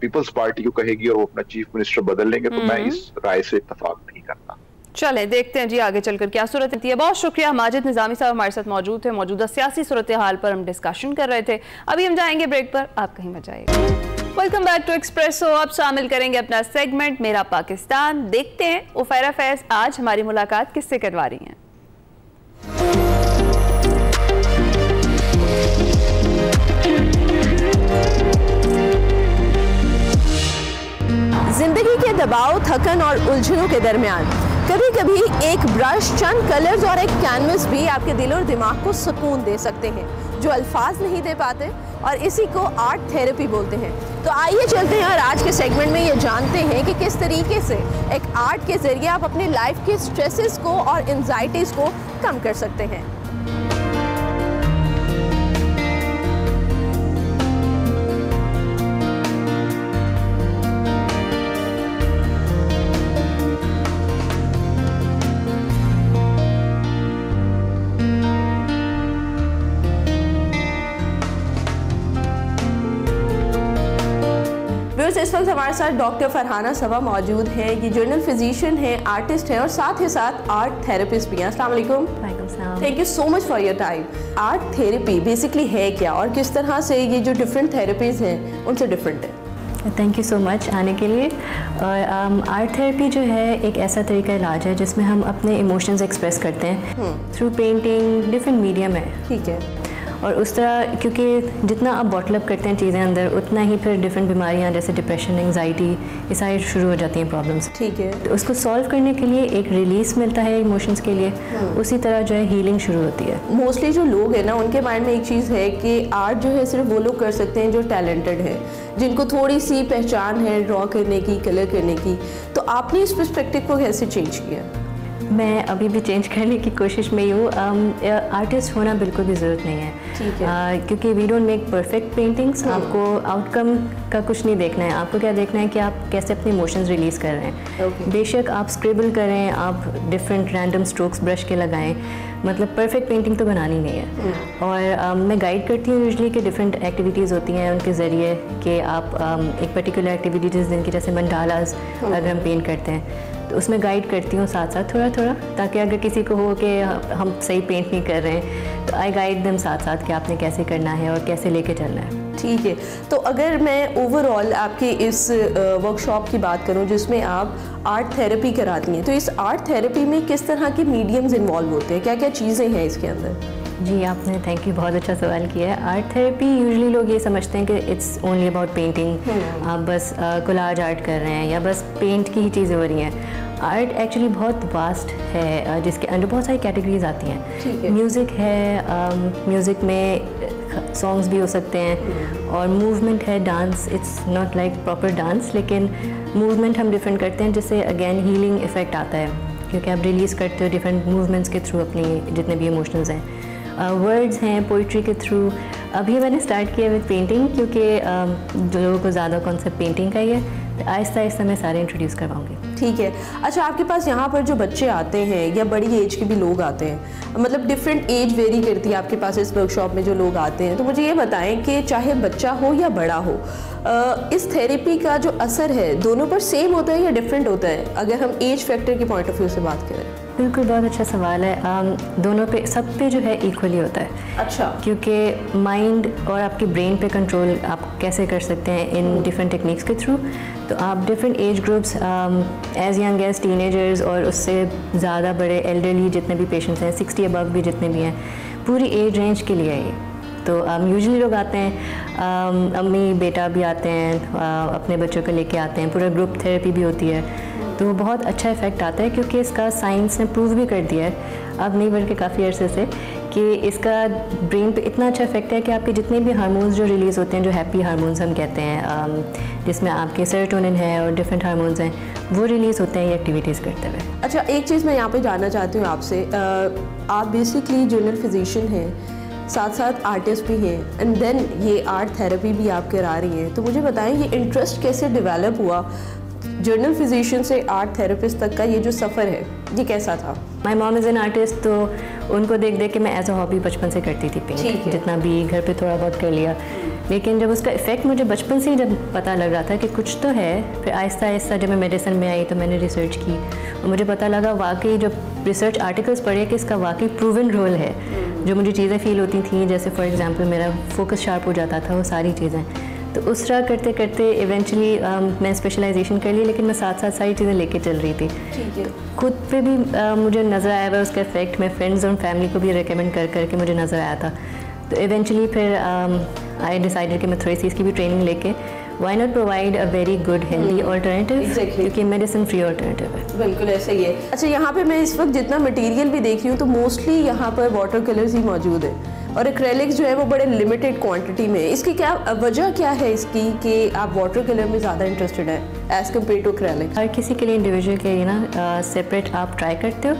पीपल्स पार्टी को कहेगी और वो अपना चीफ मिनिस्टर बदल लेंगे, तो मैं इस राय से इत्तेफाक नहीं करता। चलें देखते हैं जी आगे चलकर क्या सूरत है। बहुत शुक्रिया, माजिद निजामी साहब हमारे साथ मौजूद थे। मौजूदा सियासी सूरत हाल पर हम डिस्कशन कर रहे थे। अभी हम जाएंगे ब्रेक पर, आप कहीं मत जाइएगा। Welcome back to Expresso. अब शामिल करेंगे अपना सेगमेंट मेरा पाकिस्तान। देखते हैं उफैरा फैज आज हमारी मुलाकात किससे करवा रही हैं। जिंदगी के दबाव, थकन और उलझनों के दरमियान कभी कभी एक ब्रश, चंद कलर्स और एक कैनवस भी आपके दिल और दिमाग को सुकून दे सकते हैं, जो अल्फाज नहीं दे पाते, और इसी को आर्ट थेरेपी बोलते हैं। तो आइए चलते हैं और आज के सेगमेंट में ये जानते हैं कि किस तरीके से एक आर्ट के जरिए आप अपनी लाइफ के स्ट्रेसेस को और एंजाइटीज़ को कम कर सकते हैं। इस वक्त हमारे साथ डॉक्टर फरहाना सबा मौजूद है। ये जर्नल फिजिशियन है, आर्टिस्ट है और साथ ही साथ आर्ट थेरेपिस्ट भी हैं। अस्सलाम वालेकुम। Thank you so much for your time. Art therapy basically है क्या और किस तरह से ये जो डिफरेंट थेरेपीज़ हैं उनसे डिफरेंट है? थैंक यू सो मच आने के लिए। और आर्ट थेरेपी जो है एक ऐसा तरीका इलाज है जिसमें हम अपने इमोशंस एक्सप्रेस करते हैं थ्रू पेंटिंग, डिफरेंट मीडियम है। ठीक है। और उस तरह क्योंकि जितना आप बॉटल अप करते हैं चीज़ें अंदर, उतना ही फिर डिफरेंट बीमारियां जैसे डिप्रेशन, एंग्जाइटी, ये सारी शुरू हो जाती हैं प्रॉब्लम्स। ठीक है। तो उसको सॉल्व करने के लिए एक रिलीज़ मिलता है इमोशंस के लिए, उसी तरह जो है हीलिंग शुरू होती है। मोस्टली जो लोग हैं ना उनके माइंड में एक चीज़ है कि आर्ट जो है सिर्फ वो लोग कर सकते हैं जो टैलेंटेड है, जिनको थोड़ी सी पहचान है ड्रॉ करने की, कलर करने की। तो आपने इस पर्सपेक्टिव को कैसे चेंज किया? मैं अभी भी चेंज करने की कोशिश में ही हूँ। आर्टिस्ट होना बिल्कुल भी ज़रूरत नहीं है। ठीक है। क्योंकि we don't make perfect paintings. आपको आउटकम का कुछ नहीं देखना है, आपको क्या देखना है कि आप कैसे अपने इमोशंस रिलीज़ कर रहे हैं। बेशक आप स्क्रिबल करें, आप डिफरेंट रैंडम स्ट्रोक्स ब्रश के लगाएं, मतलब परफेक्ट पेंटिंग तो बनानी नहीं है। और मैं गाइड करती हूँ यूजली कि डिफरेंट एक्टिविटीज़ होती हैं उनके ज़रिए कि आप एक पर्टिकुलर एक्टिविटी जिस दिन की जैसे मंडालाज अगर हम पेंट करते हैं तो उसमें गाइड करती हूँ साथ साथ थोड़ा थोड़ा, ताकि अगर किसी को हो कि हम सही पेंट नहीं कर रहे हैं तो आई गाइड देम साथ साथ कि आपने कैसे करना है और कैसे लेके चलना है। ठीक है। तो अगर मैं ओवरऑल आपके इस वर्कशॉप की बात करूं जिसमें आप आर्ट थेरेपी कराती हैं, तो इस आर्ट थेरेपी में किस तरह के मीडियम्स इन्वॉल्व होते हैं, क्या क्या चीज़ें हैं इसके अंदर? जी आपने थैंक यू, बहुत अच्छा सवाल किया है। आर्ट थेरेपी यूजुअली लोग ये समझते हैं कि इट्स ओनली अबाउट पेंटिंग, आप बस कोलाज आर्ट कर रहे हैं या बस पेंट की ही चीज़ें हो रही हैं। आर्ट एक्चुअली बहुत वास्ट है जिसके अंदर बहुत सारी कैटेगरीज आती हैं। म्यूज़िक है, म्यूज़िक में सॉन्ग्स भी हो सकते हैं, और मूवमेंट है, dance, it's not like proper dance, लेकिन मूवमेंट हम डिफरेंट करते हैं जिससे अगेन हीलिंग इफ़ेक्ट आता है, क्योंकि आप रिलीज़ करते हो डिफरेंट मूवमेंट्स के थ्रू अपनी जितने भी इमोशंस हैं। वर्ड्स हैं पोइट्री के थ्रू। अभी मैंने स्टार्ट किया विद पेंटिंग, क्योंकि लोगों को ज़्यादा कॉन्सेप्ट पेंटिंग का ही है, तो आहिस्ता आहिस्ता मैं सारे इंट्रोड्यूस करवाऊँगी। ठीक है। अच्छा, आपके पास यहाँ पर जो बच्चे आते हैं या बड़ी एज के भी लोग आते हैं, मतलब डिफरेंट एज वेरी करती है आपके पास इस वर्कशॉप में जो लोग आते हैं, तो मुझे ये बताएं कि चाहे बच्चा हो या बड़ा हो, इस थेरेपी का जो असर है दोनों पर सेम होता है या डिफरेंट होता है, अगर हम एज फैक्टर के पॉइंट ऑफ व्यू से बात करें? बिल्कुल, बहुत अच्छा सवाल है। दोनों पे, सब पे जो है इक्वली होता है। अच्छा। क्योंकि माइंड और आपके ब्रेन पे कंट्रोल आप कैसे कर सकते हैं इन डिफरेंट टेक्निक्स के थ्रू, तो आप different age groups, age young age teenagers और उससे ज़्यादा बड़े एल्डरली जितने भी पेशेंट्स हैं, 60 अबव भी जितने भी हैं, पूरी एज रेंज के लिए है ये। तो यूजुअली लोग आते हैं, अम्मी बेटा भी आते हैं, अपने बच्चों को लेके आते हैं, पूरा ग्रुप थेरेपी भी होती है, तो बहुत अच्छा इफ़ेक्ट आता है, क्योंकि इसका साइंस ने प्रूव भी कर दिया है अब नहीं बल्कि काफ़ी अरसे से, कि इसका ब्रेन पे इतना अच्छा इफेक्ट है कि आपके जितने भी हार्मोन्स जो रिलीज़ होते हैं, जो हैप्पी हार्मोन्स हम कहते हैं, जिसमें आपके सेरोटोनिन है और डिफरेंट हार्मोन्स हैं, वो रिलीज़ होते हैं ये एक्टिविटीज़ करते हुए। अच्छा, एक चीज़ मैं यहाँ पे जानना चाहती हूँ आपसे, आप बेसिकली जनरल फिजिशियन हैं, साथ साथ आर्टिस्ट भी हैं, एंड देन ये आर्ट थेरेपी भी आप करा रही हैं, तो मुझे बताएं ये इंटरेस्ट कैसे डेवलप हुआ जर्नल फिजिशियन से आर्ट थेरेपिस्ट तक का, ये जो सफ़र है ये कैसा था? My mom is an artist, तो उनको देख देख के मैं एज अ हॉबी बचपन से करती थी पेंट, जितना भी घर पे थोड़ा बहुत कर लिया। लेकिन जब उसका इफ़ेक्ट मुझे बचपन से ही जब पता लग रहा था कि कुछ तो है, फिर आहिस्ता आहिस्ता जब मैं मेडिसिन में आई तो मैंने रिसर्च की और मुझे पता लगा वाकई, जब रिसर्च आर्टिकल्स पढ़े कि इसका वाकई प्रूवन रोल है। जो मुझे चीज़ें फ़ील होती थी, जैसे फॉर एग्ज़ाम्पल मेरा फोकस शार्प हो जाता था, वो सारी चीज़ें, तो उस तरह करते करते इवेंचुअली मैं स्पेशलाइजेशन कर ली, लेकिन मैं साथ साथ सारी चीज़ें लेके चल रही थी। ठीक है। खुद पे भी मुझे नज़र आया हुआ उसका इफेक्ट, मैं फ्रेंड्स और फैमिली को भी रिकमेंड कर करके मुझे नज़र आया था। तो इवेंचुअली फिर आई डिसाइडेड कि मैं थोड़ी सी इसकी भी ट्रेनिंग लेके, why not provide a very good healthy alternative, क्योंकि मेडिसिन फ्री ऑल्टरनेटिव है। बिल्कुल ऐसा ही है। अच्छा, यहाँ पे मैं इस वक्त जितना मटेरियल भी देख रही हूँ तो मोस्टली यहाँ पर वाटर कलर्स ही मौजूद है और एक्रेलिक्स जो है वो बड़े लिमिटेड क्वांटिटी में। इसकी क्या वजह क्या है इसकी कि आप वाटर कलर में ज़्यादा इंटरेस्टेड है एज कम्पेयर टू एक्रेलिक्स? हर किसी के लिए इंडिविजुअल के लिए ना सेपरेट आप ट्राई करते हो,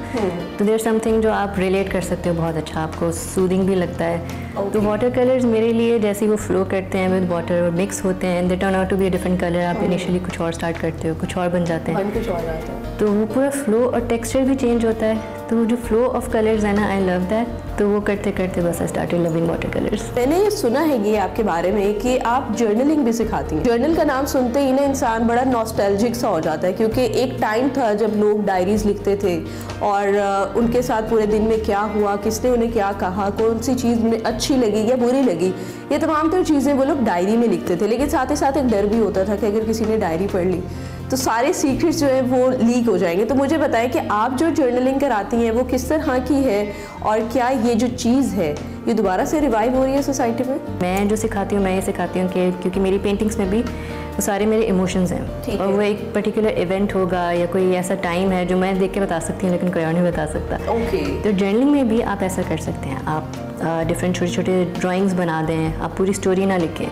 तो देयर समथिंग जो आप रिलेट कर सकते हो बहुत अच्छा, आपको सूदिंग भी लगता है। तो वाटर कलर्स मेरे लिए जैसे वो फ्लो करते हैं विद वाटर और मिक्स होते हैं, they turn out to be a different colour. आप इनिशियली कुछ और स्टार्ट करते हो, कुछ और बन जाते हैं, कुछ और आता है, तो वो पूरा फ्लो और टेक्सचर भी चेंज होता है। तो वो जो फ्लो ऑफ कलर्स है ना, आई लव दैट। तो वो करते करते बस I started loving water colours. मैंने ये सुना है ये आपके बारे में कि आप जर्नलिंग भी सिखाती हैं। जर्नल का नाम सुनते ही ना इंसान बड़ा नॉस्टैल्जिक सा हो जाता है, क्योंकि एक टाइम था जब लोग डायरीज लिखते थे और उनके साथ पूरे दिन में क्या हुआ, किसने उन्हें क्या कहा, कौन सी चीज़ उन्हें अच्छी लगी या बुरी लगी, ये तमाम तर चीज़ें वो लोग डायरी में लिखते थे। लेकिन साथ ही साथ एक डर भी होता था कि अगर किसी ने डायरी पढ़ ली तो सारे सीक्रेट्स जो है वो लीक हो जाएंगे। तो मुझे बताएं कि आप जो जर्नलिंग कराती हैं वो किस तरह की है और क्या ये जो चीज़ है ये दोबारा से रिवाइव हो रही है सोसाइटी में? मैं जो सिखाती हूँ, मैं ये सिखाती हूँ कि क्योंकि मेरी पेंटिंग्स में भी वो सारे मेरे इमोशंस हैं और वो एक पर्टिकुलर इवेंट होगा या कोई ऐसा टाइम है जो मैं देख के बता सकती हूँ लेकिन कोई और नहीं बता सकता। तो जर्नलिंग में भी आप ऐसा कर सकते हैं, आप डिफरेंट छोटे छोटे ड्राइंग्स बना दें, आप पूरी स्टोरी ना लिखें,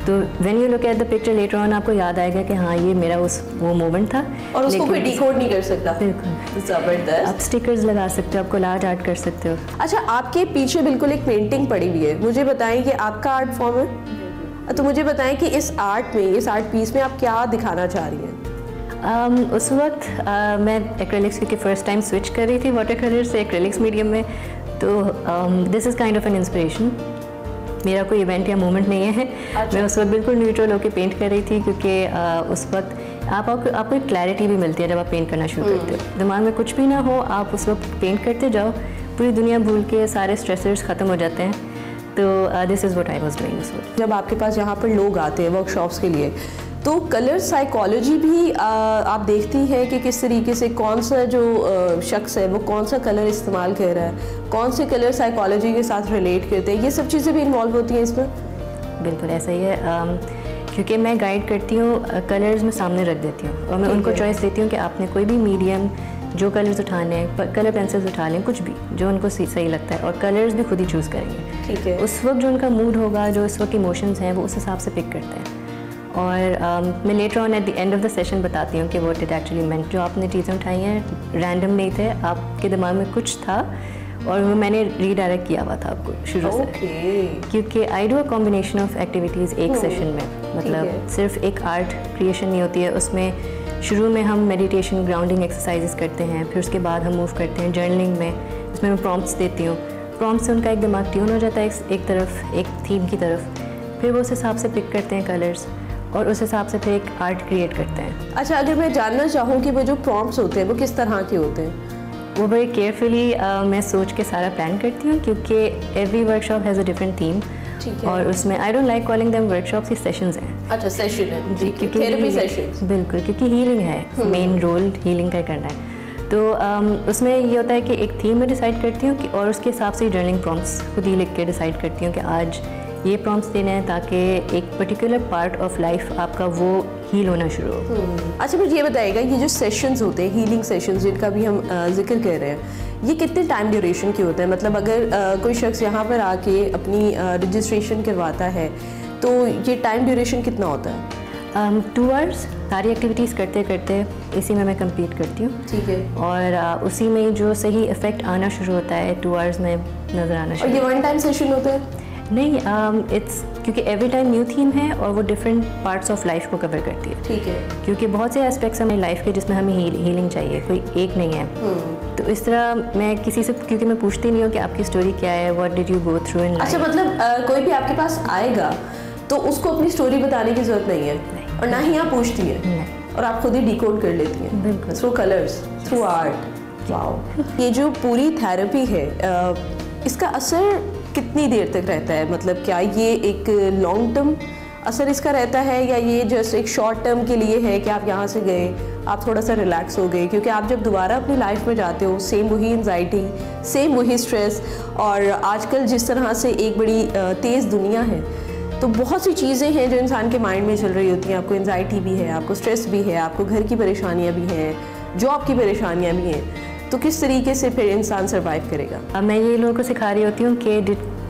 तो when you look at the picture later on आपको याद आएगा कि हाँ ये मेरा वो मोमेंट था और उसको कोई डिकोड नहीं कर सकता। बिल्कुल ज़बरदस्त। आप स्टिकर्स लगा सकते हो, आप कोलाज आर्ट कर सकते हो। अच्छा, आपके पीछे बिल्कुल एक पेंटिंग पड़ी हुई है, मुझे बताएं कि आपका आर्ट फॉर्म है, तो मुझे बताएं कि इस आर्ट में, इस आर्ट पीस में आप क्या दिखाना चाह रही हैं? उस वक्त मैं एक्रेलिक्स क्योंकि फ़र्स्ट टाइम स्विच कर रही थी वाटर कलर से एक्रेलिक्स मीडियम में, तो this is kind of an inspiration. मेरा कोई इवेंट या मोमेंट नहीं है। अच्छा। मैं उस वक्त बिल्कुल न्यूट्रल होकर पेंट कर रही थी, क्योंकि उस वक्त आपको एक क्लैरिटी भी मिलती है जब आप पेंट करना शुरू करते हो। दिमाग में कुछ भी ना हो, आप उस वक्त पेंट करते जाओ, पूरी दुनिया भूल के सारे स्ट्रेसर्स ख़त्म हो जाते हैं। तो this is what I was doing उस वक्त। जब आपके पास यहाँ पर लोग आते हैं वर्कशॉप्स के लिए, तो कलर साइकोलॉजी भी आप देखती हैं कि किस तरीके से कौन सा जो शख्स है वो कौन सा कलर इस्तेमाल कर रहा है, कौन से कलर साइकोलॉजी के साथ रिलेट करते हैं, ये सब चीज़ें भी इन्वॉल्व होती हैं इसमें? बिल्कुल ऐसा ही है, क्योंकि मैं गाइड करती हूँ, कलर्स में सामने रख देती हूँ और मैं उनको चॉइस देती हूँ कि आपने कोई भी मीडियम जो कलर्स उठाने हैं, कलर पेंसिल्स उठा लें, कुछ भी जो उनको सही लगता है, और कलर्स भी खुद ही चूज़ करेंगे। ठीक है। उस वक्त जो उनका मूड होगा, जो इस वक्त इमोशंस हैं, वो उस हिसाब से पिक करते हैं। और मैं later on at the end of the session बताती हूँ कि व्हाट इट एक्चुअली मेंट। जो आपने चीज़ें उठाई हैं रैंडम नहीं थे, आपके दिमाग में कुछ था और वो मैंने रीडायरेक्ट किया हुआ था आपको शुरू से। क्योंकि I do a combination of activities एक सेशन में, मतलब सिर्फ एक आर्ट क्रिएशन नहीं होती है उसमें। शुरू में हम मेडिटेशन, ग्राउंडिंग एक्सरसाइजेस करते हैं, फिर उसके बाद हम मूव करते हैं जर्नलिंग में, जिसमें मैं प्रॉम्प्ट्स देती हूँ। प्रॉम्प्ट से उनका एक दिमाग ट्यून हो जाता है एक तरफ, एक थीम की तरफ, फिर वो उस हिसाब से पिक करते हैं कलर्स और उस हिसाब से फिर एक आर्ट क्रिएट करते हैं। अच्छा, अगर मैं जानना चाहूँ कि वो जो प्रॉम्प्ट्स होते हैं वो किस तरह के होते हैं? वो बड़े केयरफुली मैं सोच के सारा प्लान करती हूँ, क्योंकि every workshop has a different theme. ठीक है। और उसमें I don't like calling them workshops, he sessions हैं। अच्छा, सेशन है जी, क्योंकि थेरेपी सेशंस। बिल्कुल, क्योंकि हीलिंग है, मेन रोल हीलिंग का करना है। तो उसमें ये होता है कि एक थीम में डिसाइड करती हूँ कि, और उसके हिसाब से जर्नलिंग प्रॉम्प्ट्स खुद ही लिख के डिसाइड करती हूँ कि आज ये प्रॉम्प्ट्स देने हैं, ताकि एक पर्टिकुलर पार्ट ऑफ लाइफ आपका वो हील होना शुरू हो। अच्छा, मुझे ये बताइएगा, ये जो सेशंस होते हैं, हीलिंग सेशंस जिनका भी हम जिक्र कर रहे हैं, ये कितने टाइम ड्यूरेशन के होते हैं? मतलब अगर कोई शख्स यहाँ पर आके अपनी रजिस्ट्रेशन करवाता है तो ये टाइम ड्यूरेशन कितना होता है? 2 आवर्स सारी एक्टिविटीज़ करते करते इसी में मैं कंप्लीट करती हूँ। ठीक है। और उसी में जो सही इफ़ेक्ट आना शुरू होता है 2 आवर्स में नज़र आना शुरू। और ये वन टाइम सेशन होता है? नहीं, इट्स क्योंकि एवरी टाइम न्यू थीम है और वो डिफरेंट पार्ट्स ऑफ लाइफ को कवर करती है। ठीक है। क्योंकि बहुत से एस्पेक्ट्स हमें लाइफ के जिसमें हमें हीलिंग चाहिए, कोई एक नहीं है। तो इस तरह मैं किसी से, क्योंकि मैं पूछती नहीं हूँ कि आपकी स्टोरी क्या है, what did you go through in life. अच्छा, मतलब कोई भी आपके पास आएगा तो उसको अपनी स्टोरी बताने की जरूरत नहीं है, और ना ही आप पूछती है, और आप खुद ही डिकोड कर लेती हैं। बिल्कुल, through colours, through art. Wow. ये जो पूरी थेरेपी है, इसका असर कितनी देर तक रहता है? मतलब क्या ये एक लॉन्ग टर्म असर इसका रहता है, या ये जस्ट एक शॉर्ट टर्म के लिए है कि आप यहाँ से गए, आप थोड़ा सा रिलैक्स हो गए? क्योंकि आप जब दोबारा अपनी लाइफ में जाते हो, सेम वही एंजाइटी, सेम वही स्ट्रेस, और आजकल जिस तरह से एक बड़ी तेज़ दुनिया है, तो बहुत सी चीज़ें हैं जो इंसान के माइंड में चल रही होती हैं। आपको एंजाइटी भी है, आपको स्ट्रेस भी है, आपको घर की परेशानियाँ भी हैं, जॉब की परेशानियाँ भी हैं। तो किस तरीके से फिर इंसान सर्वाइव करेगा? मैं ये लोगों को सिखा रही होती हूँ कि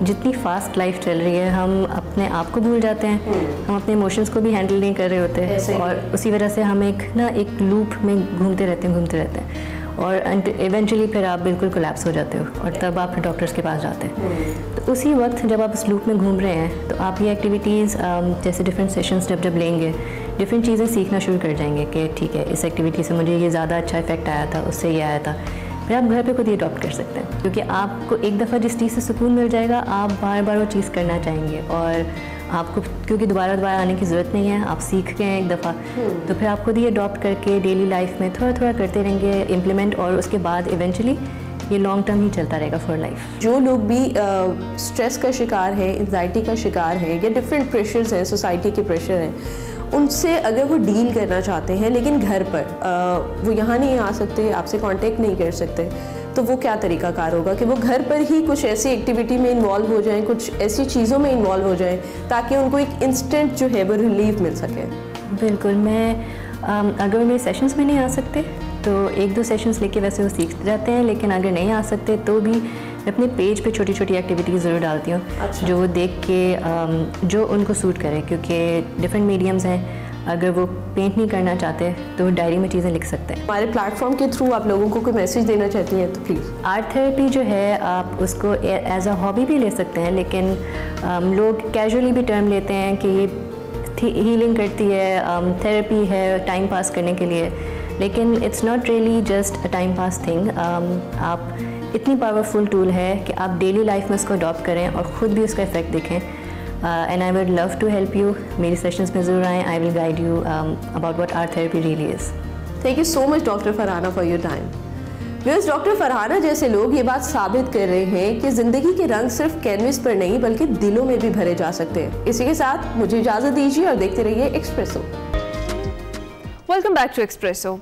जितनी फास्ट लाइफ चल रही है, हम अपने आप को भूल जाते हैं, हम अपने इमोशंस को भी हैंडल नहीं कर रहे होते हैं, और उसी वजह से हम एक लूप में घूमते रहते हैं, और इवेंचुअली फिर आप बिल्कुल कोलैप्स हो जाते हो, और तब आप डॉक्टर्स के पास जाते हैं। तो उसी वक्त जब आप इस लूप में घूम रहे हैं, तो आप ये एक्टिविटीज़ जैसे डिफरेंट सेशंस जब लेंगे, डिफरेंट चीज़ें सीखना शुरू कर जाएंगे कि ठीक है, इस एक्टिविटी से मुझे ये ज़्यादा अच्छा इफेक्ट आया था, उससे ये आया था। फिर आप घर पे खुद ही अडॉप्ट कर सकते हैं, क्योंकि आपको एक दफ़ा जिस चीज़ से सुकून मिल जाएगा, आप बार बार वो चीज़ करना चाहेंगे, और आपको क्योंकि दोबारा आने की ज़रूरत नहीं है, आप सीख गए एक दफ़ा, तो फिर आप खुद ही अडॉप्ट करके डेली लाइफ में थोड़ा थोड़ा करते रहेंगे इम्प्लीमेंट, और उसके बाद इवेंचुअली ये लॉन्ग टर्म ही चलता रहेगा फॉर लाइफ। जो लोग भी स्ट्रेस का शिकार है, एंजाइटी का शिकार है, या डिफरेंट प्रेशर्स हैं, सोसाइटी के प्रेशर हैं, उनसे अगर वो डील करना चाहते हैं लेकिन घर पर वो यहाँ नहीं आ सकते, आपसे कांटेक्ट नहीं कर सकते, तो वो क्या तरीकाकार होगा कि वो घर पर ही कुछ ऐसी एक्टिविटी में इन्वॉल्व हो जाएं, कुछ ऐसी चीज़ों में इन्वॉल्व हो जाएं, ताकि उनको एक इंस्टेंट जो है वो रिलीफ मिल सके? बिल्कुल। मैं अगर मेरे सेशंस में नहीं आ सकते तो 1-2 सेशंस लेके वैसे वो सीख जाते हैं, लेकिन अगर नहीं आ सकते तो भी मैं अपने पेज पे छोटी छोटी एक्टिविटीज़ ज़रूर डालती हूँ। अच्छा। जो वो देख के जो उनको सूट करे, क्योंकि डिफरेंट मीडियम्स हैं। अगर वो पेंट नहीं करना चाहते तो डायरी में चीज़ें लिख सकते हैं। हमारे प्लेटफॉर्म के थ्रू आप लोगों को कोई मैसेज देना चाहती हैं तो प्लीज़। आर्ट थेरेपी जो है आप उसको एज अ हॉबी भी ले सकते हैं, लेकिन लोग कैजुअली भी टर्म लेते हैं कि ये हीलिंग करती है, थेरेपी है टाइम पास करने के लिए, लेकिन it's not really just a time pass thing. आप इतनी पावरफुल टूल है कि आप डेली लाइफ में उसको अडॉप्ट करें और ख़ुद भी उसका इफेक्ट देखें। And I would love to help you. मेरी सेशंस में ज़रूर आएँ। I will guide you about what art therapy really is. Thank you so much doctor Farhana for your time. Viewers, doctor Farhana जैसे लोग ये बात साबित कर रहे हैं कि ज़िंदगी के रंग सिर्फ कैनवस पर नहीं बल्कि दिलों में भी भरे जा सकते हैं। इसी के साथ मुझे इजाज़त दीजिए और देखते रहिए Expresso. Welcome back to Expresso.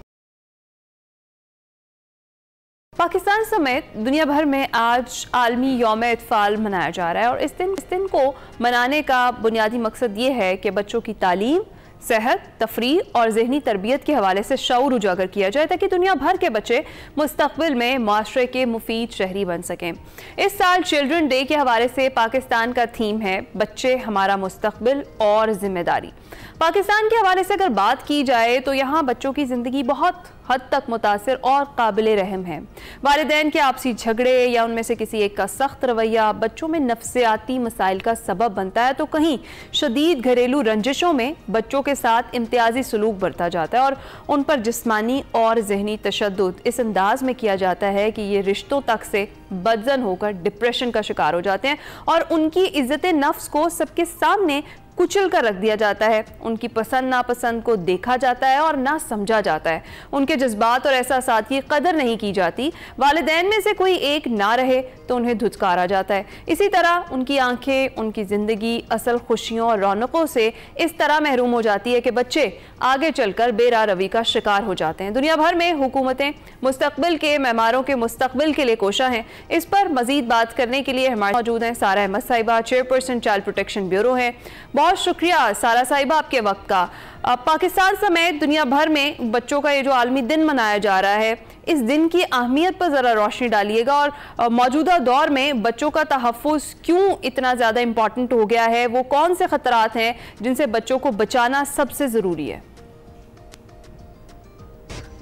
Pakistan समेत दुनिया भर में आज आलमी यौम इत्फाल मनाया जा रहा है और इस दिन को मनाने का बुनियादी मकसद ये है कि बच्चों की तालीम, सेहत, तफरीह और ज़हनी तरबियत के हवाले से शऊर उजागर किया जाए ताकि दुनिया भर के बच्चे मुस्तक़बिल में माशरे के मुफीद शहरी बन सकें। इस साल चिल्ड्रन डे के हवाले से पाकिस्तान का थीम है बच्चे हमारा मुस्तक़बिल और जिम्मेदारी। पाकिस्तान के हवाले से अगर बात की जाए तो यहाँ बच्चों की ज़िंदगी बहुत हद तक मुतासिर और काबिल रहम है। वालिदैन के आपसी झगड़े या उनमें से किसी एक का सख्त रवैया बच्चों में नफ्सियाती मसाइल का सबब बनता है, तो कहीं शदीद घरेलू रंजिशों में बच्चों के साथ इम्तियाजी सलूक बढ़ता जाता है और उन पर जिस्मानी और जहनी तशद्दुद इस अंदाज में किया जाता है कि ये रिश्तों तक से बदजन होकर डिप्रेशन का शिकार हो जाते हैं और उनकी इज्जत नफ्स को सबके सामने कुचल कर रख दिया जाता है। उनकी पसंद नापसंद को देखा जाता है और ना समझा जाता है। उनके जज्बात और एहसासात की कदर नहीं की जाती। वालिदैन में से कोई एक ना रहे तो उन्हें धुतकारा जाता है। इसी तरह उनकी आंखें, उनकी ज़िंदगी असल खुशियों और रौनकों से इस तरह महरूम हो जाती है कि बच्चे आगे चलकर बेरा रवी का शिकार हो जाते हैं। दुनिया भर में हुकूमतें मुस्तकबिल के मेहमारों के मुस्तकबिल के लिए कोशा हैं। इस पर मजीद बात करने के लिए हमारे मौजूद हैं सारा अहमद साहिबा, चेयरपर्सन चाइल्ड प्रोटेक्शन ब्यूरो हैं। बहुत शुक्रिया सारा साहिबा आपके वक्त का। पाकिस्तान समेत दुनिया भर में बच्चों का ये जो आलमी दिन मनाया जा रहा है, इस दिन की अहमियत पर ज़रा रोशनी डालिएगा और मौजूदा दौर में बच्चों का तहफ़्फ़ुज़ क्यों इतना ज़्यादा इम्पॉर्टेंट हो गया है, वो कौन से ख़तरात हैं जिनसे बच्चों को बचाना सबसे ज़रूरी है।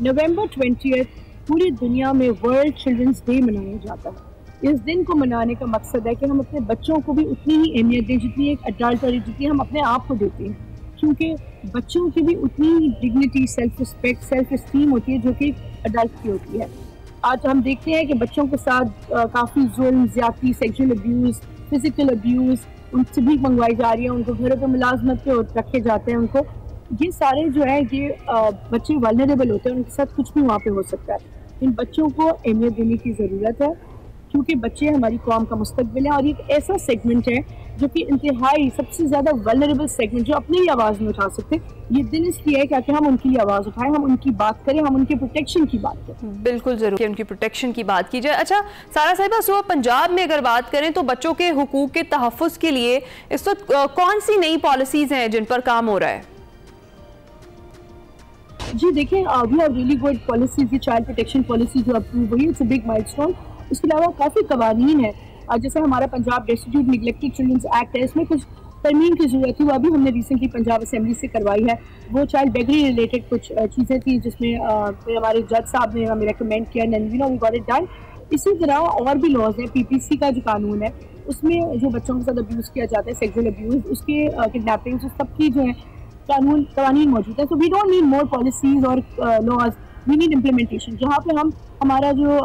नवंबर 20 पूरी दुनिया में वर्ल्ड चिल्ड्रंस डे मनाया जाता है। इस दिन को मनाने का मकसद है कि हम अपने बच्चों को भी उतनी ही अहमियत दें जितनी एक अडल्ट और जितनी हम अपने आप को देते हैं, क्योंकि बच्चों की भी उतनी ही dignity, self respect, self esteem होती है जो कि अडल्ट की होती है। आज हम देखते हैं कि बच्चों के साथ काफ़ी जुल्म, ज्यादती, सेक्शुअल अब्यूज़, फिजिकल अब्यूज़, उनसे भी मंगवाई जा रही है, उनको घरों पर मुलाजमत पे रखे जाते हैं। उनको ये सारे जो है ये बच्चे वल्नरेबल होते हैं, उनके साथ कुछ भी वहाँ पे हो सकता है। इन बच्चों को अहमियत देने की ज़रूरत है क्योंकि बच्चे हमारी कौम का मुस्तकबिल है और ये एक ऐसा सेगमेंट है जो कि इंतहाई सबसे ज़्यादा वल्नरेबल सेगमेंट जो अपनी ही आवाज़ नहीं उठा सकते। ये दिन इसलिए है कि हम उनकी आवाज़ उठाएं, हम उनकी बात करें, हम उनके प्रोटेक्शन की बात करें। बिल्कुल ज़रूर उनकी प्रोटेक्शन की बात की जाए। अच्छा सारा साहिबा, सुबह पंजाब में अगर बात करें तो बच्चों के हुकूक के तहफ़्फ़ुज़ के लिए इस वक्त कौन सी नई पॉलिसीज़ हैं जिन पर काम हो रहा है? जी देखिए, we have really good policies. ये चाइल्ड प्रोटेक्शन पॉलिसी जो अप्रूव हुई, इट्स अ बिग माइलस्टोन। इसके अलावा काफ़ी कवानीन है, जैसे हमारा Punjab destitute neglected childrens act है, इसमें कुछ तरमीम की ज़रूरत थी, वो अभी हमने रिसेंटली पंजाब असेंबली से करवाई है। वो चाइल्ड बेगरी रिलेटेड कुछ चीज़ें थी जिसमें हमारे जज साहब ने हमें रिकमेंड किया, and we know we got it done. इसी तरह और भी लॉज हैं, पीपीसी का जो कानून है उसमें जो बच्चों के साथ अब्यूज़ किया जाता है, सेक्सुअल अब्यूज़, उसके किडनैपिंग, उस सबकी जो है कानून मौजूद है। So we don't need more policies और लॉज, वी नीड इम्प्लीमेंटेशन। जहाँ पे हम हमारा जो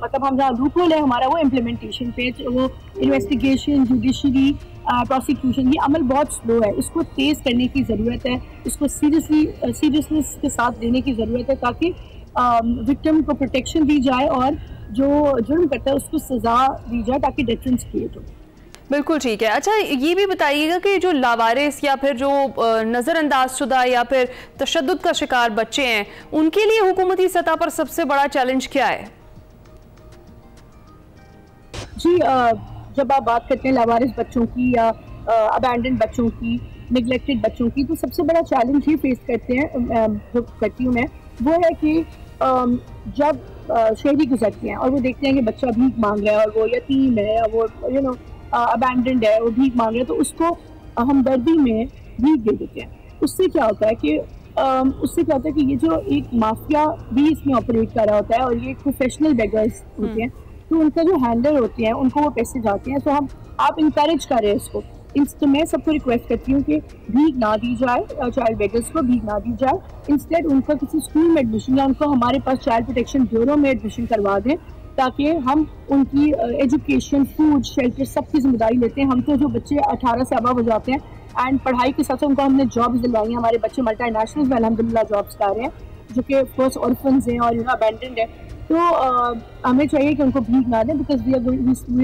मतलब हम जहाँ लूपहोल है हमारा, वो इम्प्लीमेंटेशन पे, वो इन्वेस्टिगेशन, जुडिशरी, प्रोसिक्यूशन, ये अमल बहुत स्लो है, इसको तेज़ करने की ज़रूरत है, इसको सीरियसनेस के साथ देने की ज़रूरत है ताकि विक्टिम को प्रोटेक्शन दी जाए और जो जुर्म करता है उसको सज़ा दी जाए ताकि डिफरेंस क्रिएट हो। बिल्कुल ठीक है। अच्छा ये भी बताइएगा कि जो लावारिस या फिर जो नज़रअंदाज शुदा या फिर तशद्दुद का शिकार बच्चे हैं, उनके लिए हुकूमती सतह पर सबसे बड़ा चैलेंज क्या है? जी जब आप बात करते हैं लावारिस बच्चों की या अबैंडन बच्चों की, निगलेक्टेड बच्चों की, तो सबसे बड़ा चैलेंज ये फेस करते हैं, जो करती हूँ मैं, वो है कि जब शहरी गुजरती हैं और वो देखते हैं कि बच्चा भीख मांग रहा है और वो यतीम है, वो अबैंडन्ड है, वो भीख मांग रहे हैं, तो उसको हमदर्दी में भीख दे देते हैं। उससे क्या होता है कि ये जो एक माफिया भी इसमें ऑपरेट कर रहा होता है और ये प्रोफेशनल बेगर्स होते हैं, तो उनका जो हैंडलर होते हैं उनको वो पैसे जाते हैं। तो आप इंकरेज कर रहे हैं इसको। तो मैं सबको रिक्वेस्ट करती हूँ कि भीख ना दी जाए, चाइल्ड बेगर्स को भीख ना दी जाए, इंस्टेड उनका किसी स्कूल में एडमिशन या उनको हमारे पास चाइल्ड प्रोटेक्शन ब्यूरो में एडमिशन करवा दें ताकि हम उनकी एजुकेशन, फूड, शेल्टर सब की जिम्मेदारी लेते हैं। हम तो जो बच्चे 18 से अबव हो जाते हैं एंड पढ़ाई के साथ साथ उनको हमने जॉब्स दिलवाई हैं। हमारे बच्चे मल्टीनेशनल में अल्हम्दुलिल्लाह जॉब्स कर रहे हैं जो कि ऑफकोर्स ऑर्फन्स हैं और अबैंडन्ड है। तो हमें चाहिए कि उनको भीख ना दें because we are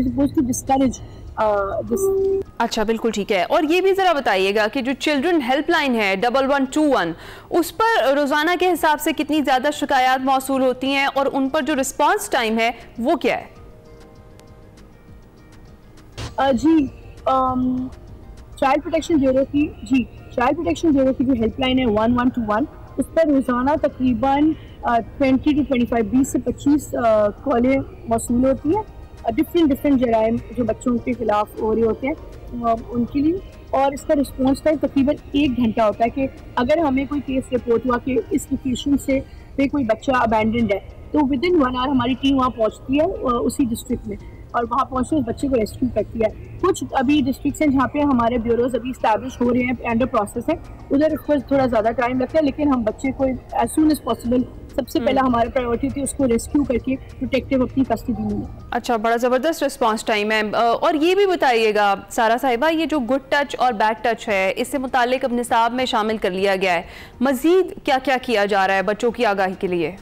supposed to discourage this. अच्छा बिल्कुल ठीक है। और ये भी ज़रा बताइएगा कि जो चिल्ड्रन हेल्पलाइन है 1121, उस पर रोज़ाना के हिसाब से कितनी ज़्यादा शिकायत मौसूल होती हैं और उन पर जो रिस्पांस टाइम है वो क्या है? जी child protection child protection bureau की जो हेल्पलाइन है 1121, उस पर रोज़ाना तकरीबन 20 to 25 20 से 25 कॉलें मौसूल होती है डिफरेंट जराइम जो बच्चों के खिलाफ हो रहे होते हैं उनके लिए। और इसका रिस्पॉन्स टाइम तकरीबन 1 घंटा होता है कि अगर हमें कोई केस रिपोर्ट हुआ कि इस लोकेशन से पे कोई बच्चा अबैंडन्ड है तो विदिन 1 आवर हमारी टीम वहाँ पहुँचती है उसी डिस्ट्रिक्ट में और वहाँ पहुँचकर उस बच्चे को रेस्क्यू करती है। कुछ अभी डिस्ट्रिक्ट हैं जहाँ पे हमारे ब्यूरोज अभी इस्टेब्लिश हो रहे हैं, अंडर प्रोसेस है, उधर उसको थोड़ा ज़्यादा टाइम लगता है, लेकिन हम बच्चे को एज सून एज पॉसिबल सबसे पहला हमारी प्रायोरिटी थी उसको रेस्क्यू करके प्रोटेक्टिव अपनी कस्टडी में। अच्छा, बड़ा ज़बरदस्त रिस्पांस टाइम है। और ये भी बताइएगा सारा साहिबा, ये जो गुड टच और बैड टच है इससे मुतालिक अब निसाब में शामिल कर लिया गया है, मज़ीद क्या क्या किया जा रहा है बच्चों की आगाही के लिए?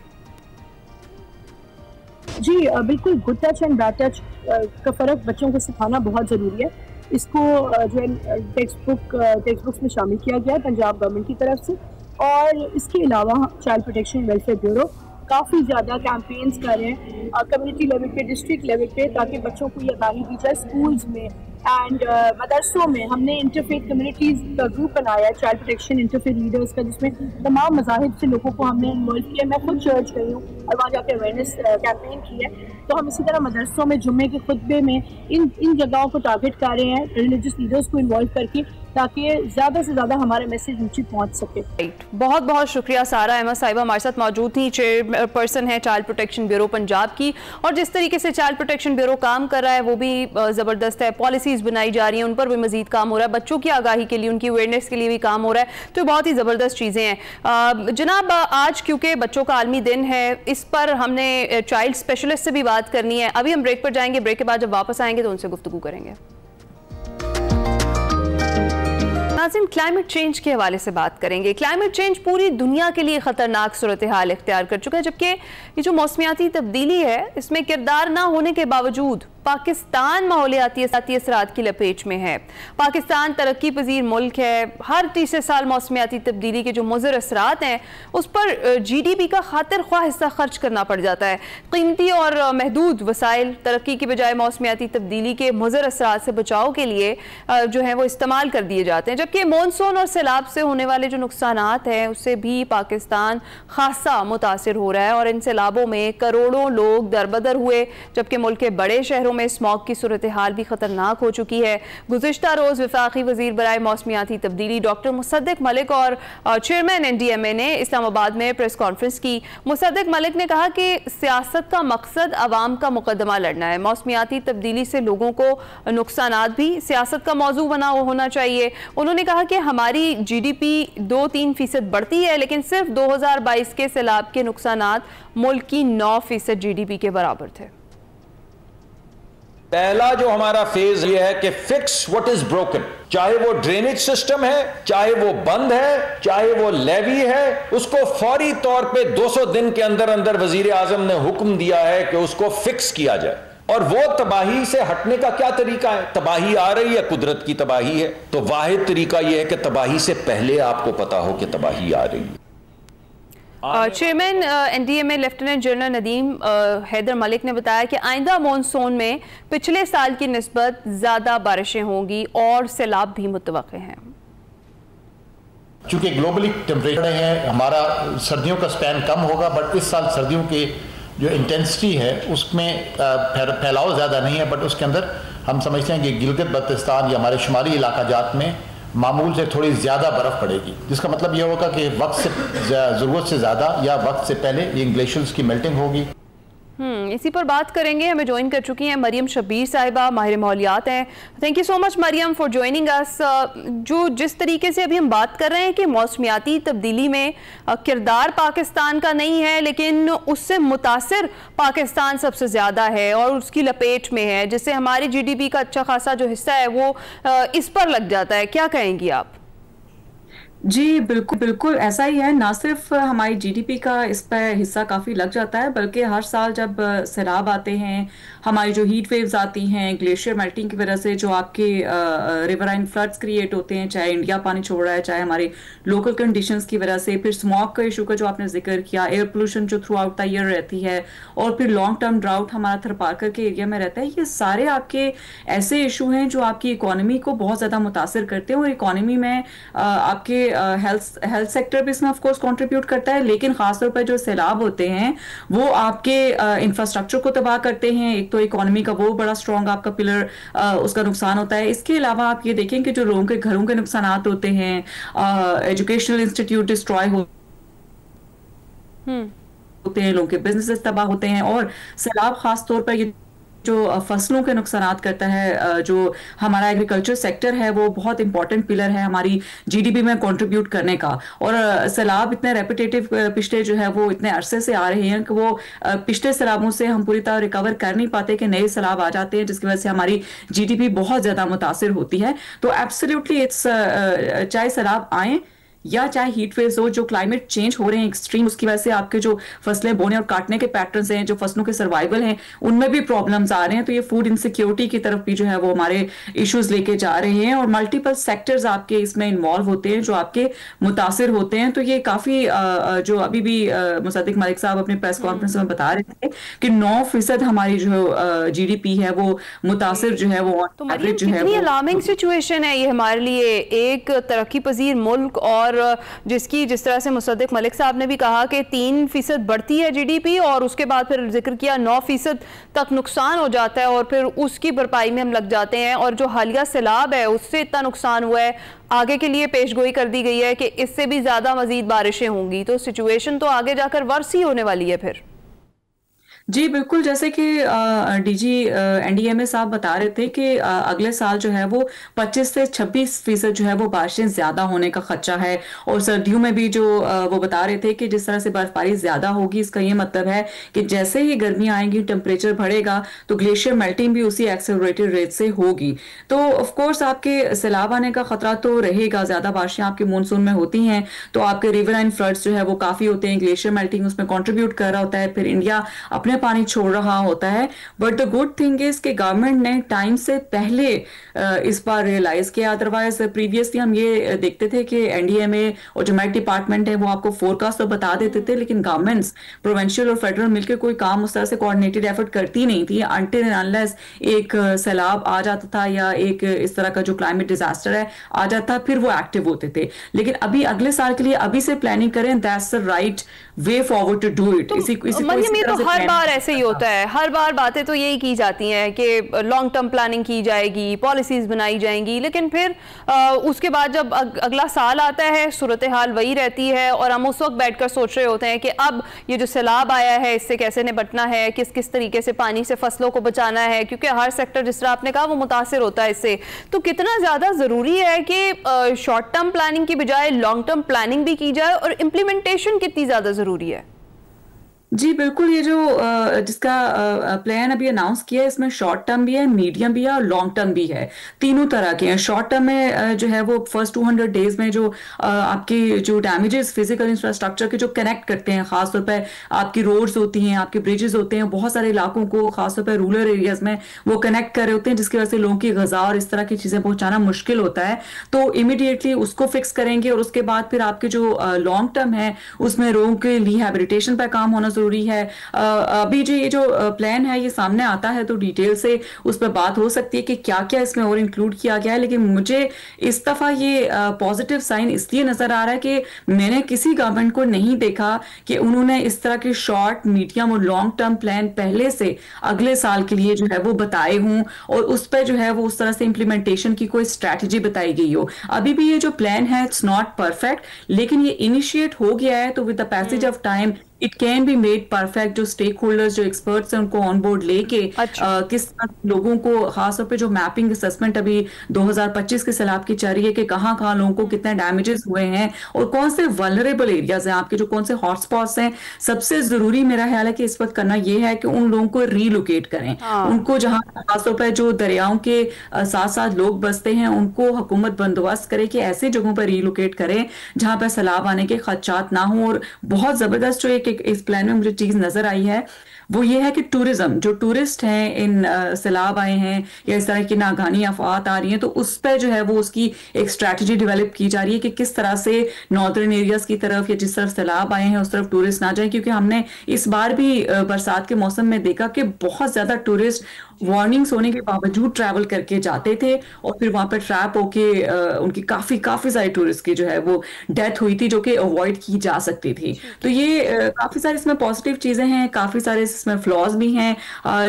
जी बिल्कुल, good touch and bad touch का फ़र्क बच्चों को सिखाना बहुत ज़रूरी है। इसको जो है टेक्स्ट बुक्स में शामिल किया गया है पंजाब गवर्नमेंट की तरफ से, और इसके अलावा चाइल्ड प्रोटेक्शन वेलफेयर ब्यूरो काफ़ी ज़्यादा कैंपेन्स कर रहे हैं कम्युनिटी लेवल पे, डिस्ट्रिक्ट लेवल पे, ताकि बच्चों को ये आगाही दी जाए। स्कूल्स में एंड मदरसों में हमने इंटरफेथ कम्युनिटीज़ का ग्रुप बनाया है, चाइल्ड प्रोटेक्शन इंटरफेथ लीडर्स का, जिसमें तमाम मज़ाहिब से लोगों को हमने इन्वॉल्व किया। मैं खुद चर्च गई हूँ और वहाँ जाकर अवेयरनेस कैंपेन की है। तो हम इसी तरह मदरसों में जुम्मे के खुतबे में इन जगहों को टारगेट कर रहे हैं रिलीजियस लीडर्स को इन्वॉल्व करके, ताकि ज़्यादा से ज़्यादा हमारा मैसेज नीचे पहुँच सके। बहुत बहुत शुक्रिया सारा अहमद साहिबा हमारे साथ मौजूद थी, चेयरपर्सन है चाइल्ड प्रोटेक्शन ब्यूरो पंजाब की। और जिस तरीके से चाइल्ड प्रोटेक्शन ब्यूरो काम कर रहा है वो भी ज़बरदस्त है, पॉलिसीज़ बनाई जा रही हैं, उन पर भी मजीद काम हो रहा है, बच्चों की आगाही के लिए, उनकी अवेयरनेस के लिए भी काम हो रहा है, तो बहुत ही ज़बरदस्त चीज़ें हैं। जनाब, आज क्योंकि बच्चों का आलमी दिन है, इस पर हमने चाइल्ड स्पेशलिस्ट से भी बात करनी है। अभी हम ब्रेक पर जाएंगे, ब्रेक के बाद जब वापस आएंगे तो उनसे गुफ्तगू करेंगे। नाज़रीन, क्लाइमेट चेंज के हवाले से बात करेंगे। क्लाइमेट चेंज पूरी दुनिया के लिए ख़तरनाक सूरत हाल इख्तियार कर चुका है, जबकि ये जो मौसमियाती तब्दीली है इसमें किरदार ना होने के बावजूद पाकिस्तान माहौलियाती असरात की लपेट में है। पाकिस्तान तरक्की पजीर मुल्क है, हर तीसरे साल मौसमियाती तब्दीली के जो मुज़र असरात हैं उस पर GDP का खातिर ख्वाह हिस्सा खर्च करना पड़ जाता है। कीमती और महदूद वसाइल तरक्की की बजाय मौसमियाती तब्दीली के मुज़र असरात से बचाव के लिए जो है वो इस्तेमाल कर दिए जाते हैं, जबकि मानसून और सैलाब से होने वाले जो नुकसानात हैं उससे भी पाकिस्तान खासा मुतासिर हो रहा है और इन सैलाबों में करोड़ों लोग दरबदर हुए, जबकि मुल्क के बड़े शहरों में स्मॉग की सूरत हाल भी खतरनाक हो चुकी है। गुज़िश्ता रोज़ वफाकी वज़ीर बराए मौसमियाती तब्दीली डॉक्टर मुसद्दिक मलिक और चेयरमैन NDMA ने इस्लामाबाद में प्रेस कॉन्फ्रेंस की। मुसद्दिक मलिक ने कहा कि सियासत का मकसद अवाम का मुकदमा लड़ना है, मौसमियाती तब्दीली से लोगों को नुकसानात भी सियासत का मौजू बना होना चाहिए। उन्होंने कहा कि हमारी GDP 2-3% बढ़ती है, लेकिन सिर्फ 2022 के सैलाब के नुकसानात मुल्क की 9% GDP के बराबर थे। पहला जो हमारा फेज ये है कि फिक्स व्हाट इज ब्रोकन, चाहे वो ड्रेनेज सिस्टम है, चाहे वो बंद है, चाहे वो लेवी है, उसको फौरी तौर पे 200 दिन के अंदर अंदर वजीर आजम ने हुक्म दिया है कि उसको फिक्स किया जाए। और वो तबाही से हटने का क्या तरीका है? तबाही आ रही है, कुदरत की तबाही है, तो वाहिद तरीका यह है कि तबाही से पहले आपको पता हो कि तबाही आ रही है। Chairman NDMA lieutenant general Nadeem Haider Malik ने बताया कि आइंदा मानसून में पिछले साल की निस्बत ज़्यादा बारिशें होंगी और सैलाब भी मुतवक्के हैं। चूँकि ग्लोबली टेम्परेचर है, हमारा सर्दियों का स्पैन कम होगा, बट इस साल सर्दियों की जो इंटेंसिटी है उसमें फैलाव ज़्यादा नहीं है, बट उसके अंदर हम समझते हैं कि गिलगित बल्तिस्तान या हमारे शुमाली इलाका जात में मामूल से थोड़ी ज़्यादा बर्फ़ पड़ेगी, जिसका मतलब ये होगा कि वक्त से ज़रूरत से ज़्यादा या वक्त से पहले ये ग्लेशियर्स की मेल्टिंग होगी। इसी पर बात करेंगे। हमें ज्वाइन कर चुकी हैं मरियम शब्बीर साहिबा, माहिर माहौलियात हैं। Thank you so much Maryam for joining us. जो जिस तरीके से अभी हम बात कर रहे हैं कि मौसमियाती तब्दीली में किरदार पाकिस्तान का नहीं है, लेकिन उससे मुतासिर पाकिस्तान सबसे ज़्यादा है और उसकी लपेट में है, जिससे हमारी GDP का अच्छा खासा जो हिस्सा है वो इस पर लग जाता है। क्या कहेंगी आप? जी बिल्कुल बिल्कुल ऐसा ही है। ना सिर्फ हमारी जीडीपी का इस पर हिस्सा काफ़ी लग जाता है, बल्कि हर साल जब सैलाब आते हैं, हमारी जो हीट वेव्स आती हैं, ग्लेशियर मेल्टिंग की वजह से जो आपके रिवराइन फ्लड्स क्रिएट होते हैं, चाहे इंडिया पानी छोड़ रहा है, चाहे हमारे लोकल कंडीशंस की वजह से, फिर स्मॉग का इशू का जो आपने जिक्र किया, एयर पोल्यूशन जो थ्रू आउट द ईयर रहती है, और फिर लॉन्ग टर्म ड्राउट हमारा थरपारकर के एरिया में रहता है। ये सारे आपके ऐसे इशू हैं जो आपकी इकोनॉमी को बहुत ज़्यादा मुतासर करते हैं, और इकोनॉमी में आपके हेल्थ सेक्टर भी इसमें ऑफ कोर्स कंट्रीब्यूट करता है, लेकिन खासतौर पर जो सैलाब होते हैं वो आपके इंफ्रास्ट्रक्चर को तबाह करते हैं। एक तो इकोनॉमी का वो बड़ा स्ट्रॉन्ग आपका पिलर, उसका नुकसान होता है। इसके अलावा आप ये देखें कि जो लोगों के घरों के नुकसान होते हैं, एजुकेशनल इंस्टीट्यूट डिस्ट्रॉय होते हैं, लोगों के बिजनेसेस तबाह होते हैं, और सैलाब खास तौर पर ये जो फसलों के नुकसान करता है, जो हमारा एग्रीकल्चर सेक्टर है वो बहुत इंपॉर्टेंट पिलर है हमारी जीडीपी में कंट्रीब्यूट करने का। और सैलाब इतने रेपिटेटिव पिछले जो है वो इतने अरसे से आ रहे हैं कि वो पिछले सैलाबों से हम पूरी तरह रिकवर कर नहीं पाते, कि नए सैलाब आ जाते हैं जिसकी वजह से हमारी जीडीपी बहुत ज्यादा मुतासिर होती है। तो एब्सोल्युटली इट्स चाहे सैलाब आए या चाहे हीट वेव्स हो, जो क्लाइमेट चेंज हो रहे हैं एक्सट्रीम, उसकी वजह से आपके जो फसलें बोने और काटने के पैटर्न्स हैं, जो फसलों के सर्वाइवल हैं, उनमें भी प्रॉब्लम्स आ रहे हैं। तो ये फूड इनसिक्योरिटी की तरफ भी जो है वो हमारे इश्यूज लेके जा रहे हैं, और मल्टीपल सेक्टर्स आपके इसमें इन्वॉल्व होते हैं जो आपके मुतासिर होते हैं। तो ये काफी जो अभी भी मुसद्दिक मलिक साहब अपने प्रेस कॉन्फ्रेंस में बता रहे थे कि 9% हमारी जो जीडीपी है वो मुतासिर जो है वो एवरेज जो है। कितनी अलार्मिंग सिचुएशन है ये हमारे लिए, एक तरक्की पजीर मुल्क, और जिसकी जिस तरह से मुसद्दिक मलिक साहब ने भी कहा कि 3% बढ़ती है जीडीपी, और उसके बाद फिर जिक्र किया 9% तक नुकसान हो जाता है, और फिर उसकी भरपाई में हम लग जाते हैं। और जो हालिया सैलाब है उससे इतना नुकसान हुआ है, आगे के लिए पेशगोई कर दी गई है कि इससे भी ज्यादा मजीद बारिशें होंगी, तो सिचुएशन तो आगे जाकर वर्स ही होने वाली है फिर। जी बिल्कुल, जैसे कि डीजी एनडीएमए साहब बता रहे थे कि अगले साल जो है वो 25 से 26% जो है वो बारिशें ज्यादा होने का खदशा है। और सर्दियों में भी जो वो बता रहे थे कि जिस तरह से बर्फबारी ज्यादा होगी, इसका ये मतलब है कि जैसे ही गर्मी आएगी, टेम्परेचर बढ़ेगा, तो ग्लेशियर मेल्टिंग भी उसी एक्सेलरेटेड रेट से होगी। तो ऑफ कोर्स आपके सैलाब आने का खतरा तो रहेगा, ज्यादा बारिशें आपके मानसून में होती हैं तो आपके रिवराइन फ्लड्स जो है वो काफी होते हैं, ग्लेशियर मेल्टिंग उसमें कॉन्ट्रीब्यूट कर रहा होता है, फिर इंडिया अपने पानी छोड़ रहा होता है। But the good thing is कि गवर्नमेंट ने टाइम से पहले इस बार रियलाइज किया। अदरवाइज प्रीवियसली हम ये देखते थे कि एनडीएमए और जो मेट डिपार्टमेंट है वो आपको फोरकास्ट तो बता देते थे, लेकिन गवर्नमेंट्स प्रोविंशियल और फेडरल मिलकर कोई काम उस तरह से कोऑर्डिनेटेड एफर्ट करती नहीं थी अनटिल एंड अनलेस एक सैलाब आ जाता था या एक इस तरह का जो क्लाइमेट डिजास्टर है आ जाता, फिर वो एक्टिव होते थे। लेकिन अभी अगले साल के लिए अभी से प्लानिंग करें, that's the right way forward to do it. हर बार ऐसे ही होता है, हर बार बातें तो यही की जाती हैं कि लॉन्ग टर्म प्लानिंग की जाएगी, पॉलिसीज बनाई जाएंगी, लेकिन फिर उसके बाद जब अगला साल आता है सूरत हाल वही रहती है, और हम उस वक्त बैठकर सोच रहे होते हैं कि अब ये जो सैलाब आया है इससे कैसे निपटना है, किस किस तरीके से पानी से फसलों को बचाना है, क्योंकि हर सेक्टर जिस तरह आपने कहा वो मुतासिर होता है इससे। तो कितना ज्यादा जरूरी है कि शॉर्ट टर्म प्लानिंग की बजाय लॉन्ग टर्म प्लानिंग भी की जाए, और इम्प्लीमेंटेशन कितनी ज्यादा जरूरी है? जी बिल्कुल, ये जो जिसका प्लान अभी अनाउंस किया है इसमें शॉर्ट टर्म भी है, मीडियम भी है और लॉन्ग टर्म भी है, तीनों तरह के हैं। शॉर्ट टर्म में जो है वो फर्स्ट 200 डेज में जो आपकी जो डैमेजेस फिजिकल इंफ्रास्ट्रक्चर के जो कनेक्ट करते हैं, खासतौर पर आपकी रोड्स होती हैं, आपके ब्रिजेस होते हैं, बहुत सारे इलाकों को खासतौर पर रूरल एरियाज में वो कनेक्ट कर रहे होते हैं, जिसकी वजह से लोगों की ग़िज़ा और इस तरह की चीज़ें पहुँचाना मुश्किल होता है। तो इमीडिएटली उसको फिक्स करेंगे, और उसके बाद फिर आपके जो लॉन्ग टर्म है उसमें लोगों के रिहेबिलिटेशन पर काम होना जरूरी है। अभी जो ये जो प्लान है ये सामने आता है तो डिटेल से उस पर बात हो सकती है कि क्या क्या इसमें और इंक्लूड किया गया है, लेकिन मुझे इस दफा ये पॉजिटिव साइन इसलिए नजर आ रहा है कि मैंने किसी गवर्नमेंट को नहीं देखा कि उन्होंने इस तरह के शॉर्ट, मीडियम और लॉन्ग टर्म प्लान पहले से अगले साल के लिए जो है वो बताए हों, और उस पर जो है वो उस तरह से इंप्लीमेंटेशन की कोई स्ट्रैटेजी बताई गई हो। अभी भी ये जो प्लान है इट्स नॉट परफेक्ट, लेकिन ये इनिशिएट हो गया है, तो with the passage of time it can be made perfect. जो स्टेक होल्डर्स, जो एक्सपर्ट्स हैं, उनको ऑन बोर्ड लेके किस लोगों को, खासतौर पे जो मैपिंग असेसमेंट अभी 2025 के सैलाब की चल रही है कि कहाँ कहाँ लोगों को कितने डैमेजेस हुए हैं और कौन से वल्नरेबल एरियाज हैं आपके, जो कौन से हॉटस्पॉट्स हैं। सबसे जरूरी मेरा ख्याल है कि इस वक्त करना ये है कि उन लोगों को रीलोकेट करें। उनको जहाँ खासतौर पर जो दरियाओं के साथ साथ लोग बसते हैं, उनको हुकूमत बंदोबस्त करे कि ऐसी जगहों पर रीलोकेट करें जहां पर सैलाब आने के खदशात ना हो। और बहुत जबरदस्त जो एक इस प्लान में मुझे चीज नजर आई है वो ये है कि टूरिज्म, जो टूरिस्ट हैं इन सैलाब आए हैं या इस तरह की नागानी आफात आ रही हैं, तो उस पर जो है वो उसकी एक स्ट्रैटेजी डेवलप की जा रही है कि किस तरह से नॉर्दर्न एरियाज की तरफ या जिस तरफ सैलाब आए हैं उस तरफ टूरिस्ट ना जाए। क्योंकि हमने इस बार भी बरसात के मौसम में देखा कि बहुत ज्यादा टूरिस्ट वार्निंग्स होने के बावजूद ट्रैवल करके जाते थे और फिर वहां पर ट्रैप होके उनकी काफी सारे टूरिस्ट की जो है वो डेथ हुई थी, जो कि अवॉइड की जा सकती थी। तो ये काफी सारी इसमें पॉजिटिव चीजें हैं, काफी सारे इसमें फ्लॉज भी हैं,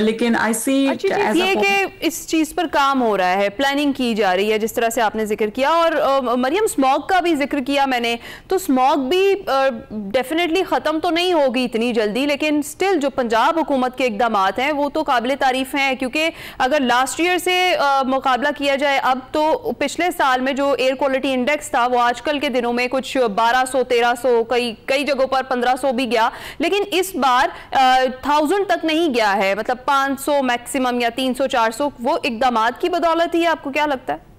लेकिन आई सी ये कि इस चीज पर काम हो रहा है, प्लानिंग की जा रही है, जिस तरह से आपने जिक्र किया। और मरियम, स्मॉग का भी जिक्र किया मैंने, तो स्मॉग भी डेफिनेटली खत्म तो नहीं होगी इतनी जल्दी, लेकिन स्टिल जो पंजाब हुकूमत के इकदाम हैं वो तो काबिल तारीफ हैं। क्योंकि अगर लास्ट ईयर से मुकाबला किया जाए, अब तो पिछले साल में जो एयर क्वालिटी इंडेक्स था वो आजकल के दिनों में कुछ 1200, 1300, कई जगहों पर 1500 भी गया, लेकिन इस बार 1000 तक नहीं गया है, मतलब 500 मैक्सिमम या 300, 400। वो इकदामात की बदौलत ही है, आपको क्या लगता है?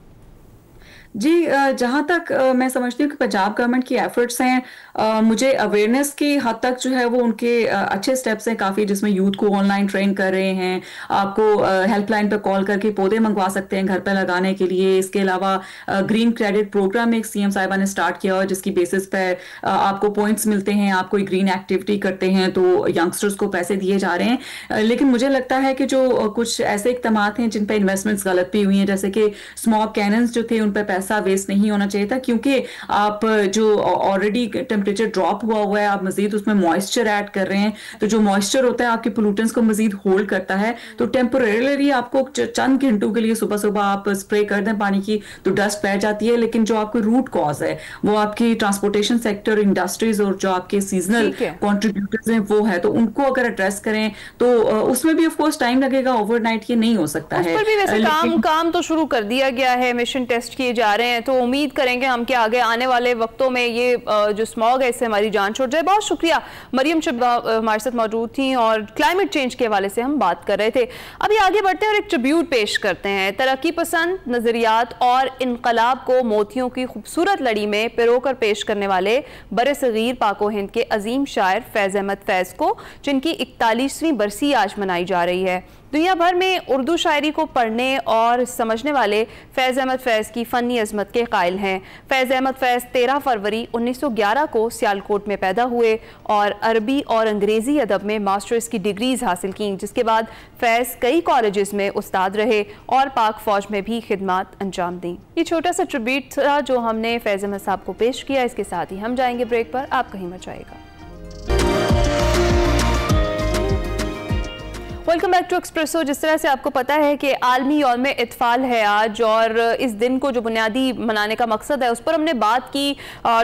जी, जहाँ तक मैं समझती हूँ कि पंजाब गवर्नमेंट की एफर्ट्स हैं, मुझे अवेयरनेस की हद तक जो है वो उनके अच्छे स्टेप्स हैं काफ़ी, जिसमें यूथ को ऑनलाइन ट्रेन कर रहे हैं। आपको हेल्पलाइन पर कॉल करके पौधे मंगवा सकते हैं घर पर लगाने के लिए। इसके अलावा ग्रीन क्रेडिट प्रोग्राम एक सीएम साहिबा ने स्टार्ट किया और जिसकी बेसिस पर आपको पॉइंट्स मिलते हैं, आप कोई ग्रीन एक्टिविटी करते हैं तो यंगस्टर्स को पैसे दिए जा रहे हैं। लेकिन मुझे लगता है कि जो कुछ ऐसे इक़दाम हैं जिन पर इन्वेस्टमेंट्स गलत भी हुई हैं, जैसे कि स्मॉग कैनन्स जो थे उन पर पैसा वेस्ट नहीं होना चाहिए था, क्योंकि आप जो ऑलरेडी टेम्परेचर ड्रॉप हुआ है, आप मजीद उसमें मॉइस्चर ऐड कर रहे हैं, तो जो मॉइस्चर होता है आपके पोल्यूटेंट्स को मजीद होल्ड करता है। तो टेम्परेरी आपको चंद घंटों के लिए सुबह सुबह आप स्प्रे कर दें पानी की तो डस्ट बैठ जाती है, लेकिन जो आपको रूट कॉज है वो आपकी ट्रांसपोर्टेशन सेक्टर, इंडस्ट्रीज और जो आपके सीजनल कॉन्ट्रीब्यूटर्स हैं वो है, तो उनको अगर एड्रेस करें तो उसमें भी ऑफकोर्स टाइम लगेगा, ओवरनाइट ये नहीं हो सकता है। उस पर भी वैसे काम तो शुरू कर दिया गया है, मिशन टेस्ट किए जा रहे हैं, तो उम्मीद करेंगे हम कि आगे आने वाले वक्तों में ये जो स्मॉग है इससे हमारी जान छूट जाए। बहुत शुक्रिया, मरियम शिब्बा हमारे साथ मौजूद थी और क्लाइमेट चेंज के हवाले से हम बात कर रहे थे। अभी आगे बढ़ते हैं और एक ट्रिब्यूट पेश करते हैं तरक्की पसंद नजरियात और इनकलाब को मोतियों की खूबसूरत लड़ी में पिरोकर पेश करने वाले बरे-सगीर पाको हिंद के अजीम शायर फैज़ अहमद फैज़ को, जिनकी 41वीं बरसी आज मनाई जा रही है। दुनिया भर में उर्दू शायरी को पढ़ने और समझने वाले फैज़ अहमद फैज़ की फ़नी अज़मत के कायल हैं। फैज़ अहमद फैज़ 13 फरवरी 1911 को सियालकोट में पैदा हुए और अरबी और अंग्रेज़ी अदब में मास्टर्स की डिग्रीज़ हासिल की, जिसके बाद फैज़ कई कॉलेजेस में उस्ताद रहे और पाक फ़ौज में भी खिदमात अंजाम दी। ये छोटा सा ट्रिब्यूट था जो हमने फैज़ अहमद साहब को पेश किया। इसके साथ ही हम जाएंगे ब्रेक पर, आप कहीं मत जाइएगा। Welcome back to Expresso. जिस तरह से आपको पता है कि आलमी यौम इत्फाल है आज, और इस दिन को जो बुनियादी मनाने का मकसद है उस पर हमने बात की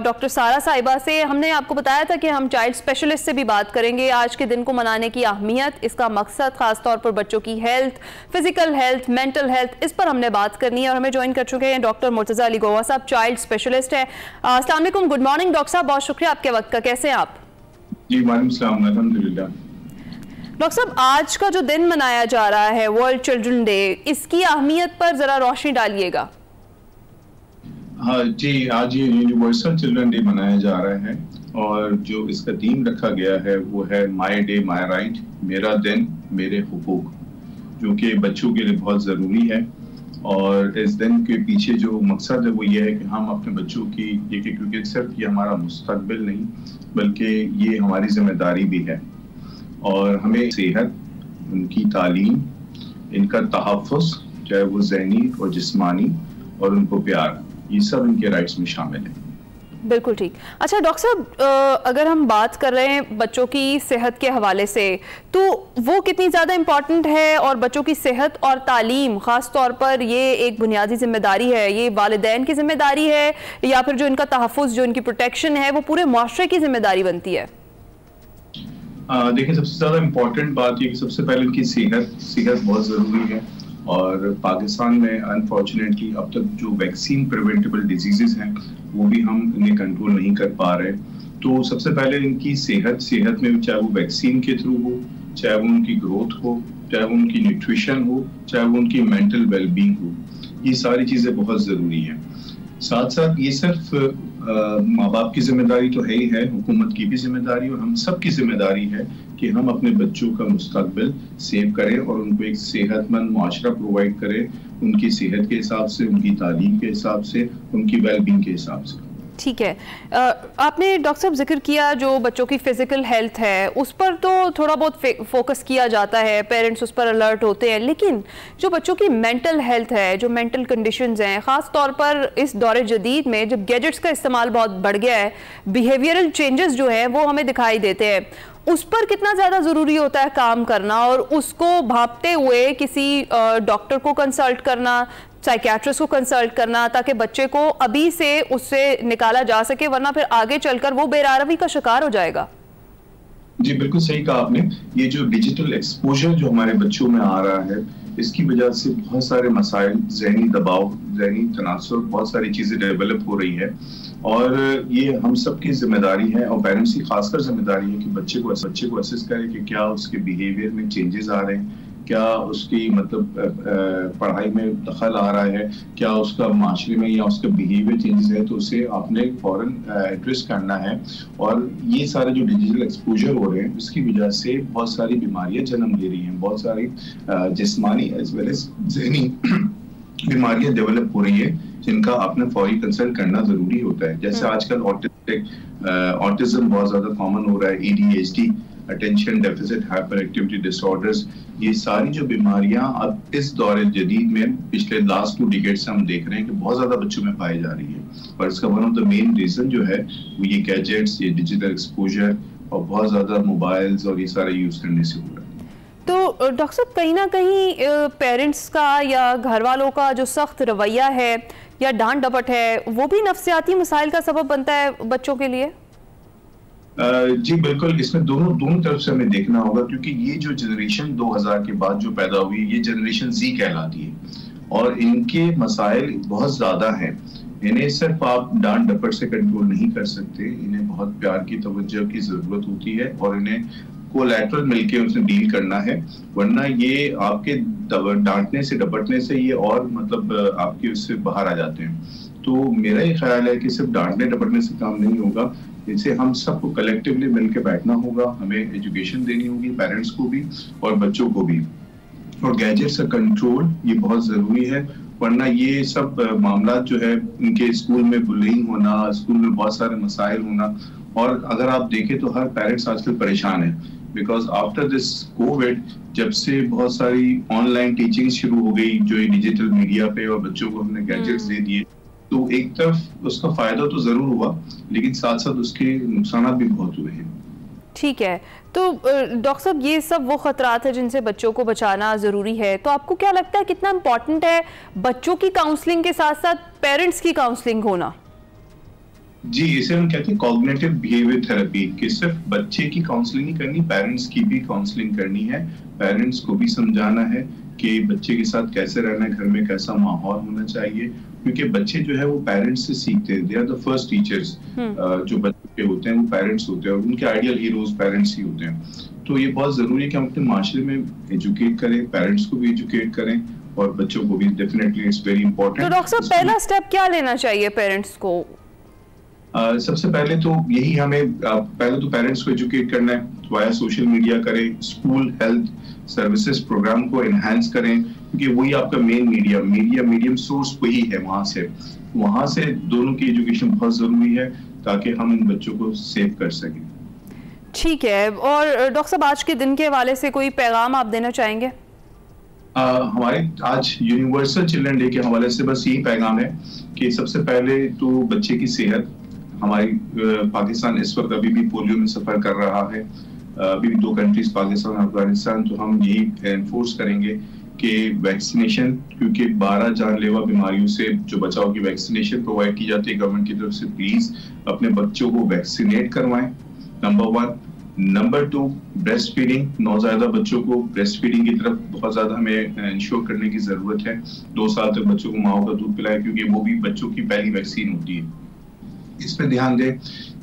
डॉक्टर सारा साहिबा से। हमने आपको बताया था कि हम चाइल्ड स्पेशलिस्ट से भी बात करेंगे आज के दिन को मनाने की अहमियत, इसका मकसद, खासतौर पर बच्चों की health, physical health, mental health, इस पर हमने बात करनी है। और हमें ज्वाइन कर चुके हैं डॉक्टर मुर्तज़ा अली गोवा साहब, चाइल्ड स्पेशलिस्ट है। अस्सलाम वालेकुम, गुड मॉर्निंग डॉक्टर साहब, बहुत शुक्रिया आपके वक्त का। कैसे हैं आप? जी वालेकुम सलाम, अल्हम्दुलिल्लाह। डॉक्टर साहब, आज का जो दिन मनाया जा रहा है वर्ल्ड चिल्ड्रन डे, इसकी अहमियत पर जरा रोशनी डालिएगा। हाँ जी, आज ये यूनिवर्सल चिल्ड्रन डे मनाया जा रहा है और जो इसका थीम रखा गया है वो है माय डे माय राइट, मेरा दिन मेरे हुकूक, जो कि बच्चों के लिए बहुत ज़रूरी है। और इस दिन के पीछे जो मकसद है वो ये है कि हम अपने बच्चों की, ये क्योंकि सिर्फ ये हमारा मुस्तकबिल नहीं बल्कि ये हमारी जिम्मेदारी भी है, और हमें सेहत, उनकी तालीम, इनका तहफ़्फ़ुज़, चाहे वो ज़हनी और जिस्मानी, और उनको प्यार, ये सब इनके राइट्स में शामिल है। बिल्कुल ठीक। अच्छा डॉक्टर साहब, अगर हम बात कर रहे हैं बच्चों की सेहत के हवाले से, तो वो कितनी ज़्यादा इम्पॉर्टेंट है, और बच्चों की सेहत और तालीम ख़ास तौर पर ये एक बुनियादी जिम्मेदारी है, ये वालिदैन की जिम्मेदारी है या फिर जो इनका तहफ़्फ़ुज़, जो इनकी प्रोटेक्शन है वो पूरे मुआशरे की जिम्मेदारी बनती है? देखिए, सबसे ज्यादा इम्पोर्टेंट बात ये कि सबसे पहले उनकी सेहत बहुत जरूरी है। और पाकिस्तान में अनफॉर्चुनेटली अब तक जो वैक्सीन प्रिवेंटेबल डिजीजेस हैं वो भी हम इन्हें कंट्रोल नहीं कर पा रहे। तो सबसे पहले इनकी सेहत में, चाहे वो वैक्सीन के थ्रू हो, चाहे वो उनकी ग्रोथ हो, चाहे वो उनकी न्यूट्रिशन हो, चाहे वो उनकी मेंटल वेलबींग हो, ये सारी चीजें बहुत जरूरी हैं। साथ साथ ये सिर्फ माँ बाप की जिम्मेदारी तो है ही है, हुकूमत की भी जिम्मेदारी और हम सब की जिम्मेदारी है कि हम अपने बच्चों का मुस्तकबिल सेव करें और उनको एक सेहतमंद मुआशरा प्रोवाइड करें, उनकी सेहत के हिसाब से, उनकी तालीम के हिसाब से, उनकी वेलबींग के हिसाब से। ठीक है, आपने डॉक्टर साहब जिक्र किया जो बच्चों की फिजिकल हेल्थ है उस पर तो थोड़ा बहुत फोकस किया जाता है, पेरेंट्स उस पर अलर्ट होते हैं, लेकिन जो बच्चों की मेंटल हेल्थ है, जो मेंटल कंडीशंस हैं, ख़ास तौर पर इस दौर जदीद में जब गैजेट्स का इस्तेमाल बहुत बढ़ गया है, बिहेवियरल चेंजेस जो हैं वो हमें दिखाई देते हैं, उस पर कितना ज़्यादा ज़रूरी होता है काम करना और उसको भांपते हुए किसी डॉक्टर को कंसल्ट करना, साइकियाट्रिस्ट को कंसल्ट करना, ताकि बच्चे को अभी से उससे निकाला जा सके, वरना फिर आगे चलकर वो बेरारवी का शिकार हो जाएगा। जी बिल्कुल सही कहा आपने। ये जो डिजिटल एक्सपोजर जो हमारे बच्चों में आ रहा है, इसकी वजह से बहुत सारे मसाइल, जहनी दबाव, जहनी तनासुर, बहुत सारी चीजें डेवलप हो रही है और ये हम सबकी जिम्मेदारी है और पेरेंट्स की खासकर जिम्मेदारी है कि बच्चे को असेस करें कि क्या उसके बिहेवियर में चेंजेस आ रहे हैं, क्या उसकी मतलब पढ़ाई में दखल आ रहा है, क्या उसका माशरे में या उसका बिहेवियर चेंजेस है, तो उसे आपने फौरन एड्रेस करना है। और ये सारे जो डिजिटल एक्सपोजर हो रहे हैं उसकी वजह से बहुत सारी बीमारियां जन्म ले रही हैं, बहुत सारी जिस्मानी एज वेल एज जहनी बीमारियां डेवलप हो रही है जिनका आपने फौरी कंसल्ट करना जरूरी होता है। जैसे आजकल ऑटिज्म बहुत ज्यादा कॉमन हो रहा है, ADHD, attention deficit hyper activity disorders, ये सारी जो बीमारियां अब इस दौर जदीद में पिछले लास्ट 2 डिकेड से हम देख रहे हैं कि बहुत ज्यादा बच्चों में पाई जा रही है। और इसका one of the main reason जो है वो ये गैजेट्स, ये डिजिटल एक्सपोजर और बहुत ज्यादा मोबाइल्स और ये सारे यूज करने से हो रहा है। तो डॉक्टर साहब, कहीं ना कहीं पेरेंट्स का या घर वालों का जो सख्त रवैया है या डांट डपट है वो भी नफ्सियाती मसाइल का सबब बनता है बच्चों के लिए? जी बिल्कुल, इसमें दोनों तरफ से हमें देखना होगा, क्योंकि ये जो जनरेशन 2000 के बाद जो पैदा हुई, ये जनरेशन Z कहलाती है और इनके मसाइल बहुत ज्यादा हैं। इन्हें सिर्फ आप डांट डपट से कंट्रोल नहीं कर सकते, इन्हें बहुत प्यार की तवज्जो की जरूरत होती है और इन्हें कोलैटरल मिलके उनसे डील करना है, वरना ये आपके डांटने से डपटने से ये और मतलब आपके उससे बाहर आ जाते हैं। तो मेरा ये ख्याल है कि सिर्फ डांटने डपटने से काम नहीं होगा, इसे हम सबको कलेक्टिवली मिलकर बैठना होगा, हमें एजुकेशन देनी होगी पेरेंट्स को भी और बच्चों को भी। और गैजेट्स का कंट्रोल ये बहुत जरूरी है, वरना ये सब मामला जो है इनके स्कूल में बुलिंग होना, स्कूल में बहुत सारे मसाइल होना, और अगर आप देखें तो हर पेरेंट्स आजकल परेशान है बिकॉज आफ्टर दिस कोविड, जब से बहुत सारी ऑनलाइन टीचिंग शुरू हो गई जो ये डिजिटल मीडिया पे और बच्चों को हमने गैजेट्स दे दिए, तो एक तरफ उसका फायदा तो जरूर हुआ लेकिन साथ साथ उसके नुकसान भी बहुत हुए हैं। ठीक है, तो डॉक्टर साहब ये सब वो खतरात है जिनसे बच्चों को बचाना ज़रूरी है, तो आपको क्या लगता है कितना इम्पोर्टेंट है बच्चों की काउंसलिंग के साथ साथ पेरेंट्स की काउंसलिंग होना? जी, इसे हम कहते हैं कॉग्निटिव बिहेवियर थेरेपी, कि सिर्फ बच्चे की काउंसलिंग नहीं करनी, पेरेंट्स की भी काउंसलिंग करनी है। पेरेंट्स को भी समझाना है कि बच्चे के साथ कैसे रहना है, घर में कैसा माहौल होना चाहिए, क्योंकि बच्चे जो है वो पेरेंट्स से सीखते हैं। They are the first teachers. जो बच्चे के होते हैं वो पेरेंट्स होते हैं और उनके आइडियल हीरोज पेरेंट्स ही होते हैं। तो ये बहुत जरूरी है कि हम अपने माशरे में एजुकेट करें, पेरेंट्स को भी एजुकेट करें और बच्चों को भी। Definitely it's very important. तो डॉक्टर साहब, पहला स्टेप क्या लेना चाहिए पेरेंट्स को? सबसे पहले तो यही हमें पहले तो पेरेंट्स को एजुकेट करना है, वाया सोशल मीडिया करें, स्कूल हेल्थ सर्विसेज प्रोग्राम को एनहांस करें, क्योंकि वही आपका मेन मीडियम सोर्स वही है। वहां से दोनों की एजुकेशन बहुत जरूरी है ताकि हम इन बच्चों को सेव कर सकें। ठीक है, और डॉक्टर साहब आज के दिन के हवाले से कोई पैगाम आप देना चाहेंगे? हमारे आज यूनिवर्सल चिल्ड्रन डे के हवाले से बस यही पैगाम है कि सबसे पहले तो बच्चे की सेहत, हमारी पाकिस्तान इस वक्त अभी भी पोलियो में सफर कर रहा है, अभी भी 2 कंट्रीज पाकिस्तान और अफगानिस्तान, तो हम यही एनफोर्स करेंगे कि वैक्सीनेशन, क्योंकि 12 जानलेवा बीमारियों से जो बचाव की वैक्सीनेशन प्रोवाइड की जाती है गवर्नमेंट की तरफ से, प्लीज अपने बच्चों को वैक्सीनेट करवाएं, नंबर 1। Number 2, breast feeding. नौज़ायदा बच्चों को ब्रेस्ट फीडिंग की तरफ बहुत ज्यादा हमें इंश्योर करने की जरूरत है। 2 साल तक बच्चों को माओ का दूध पिलाएं, क्योंकि वो भी बच्चों की पहली वैक्सीन होती है, इस पे ध्यान दें।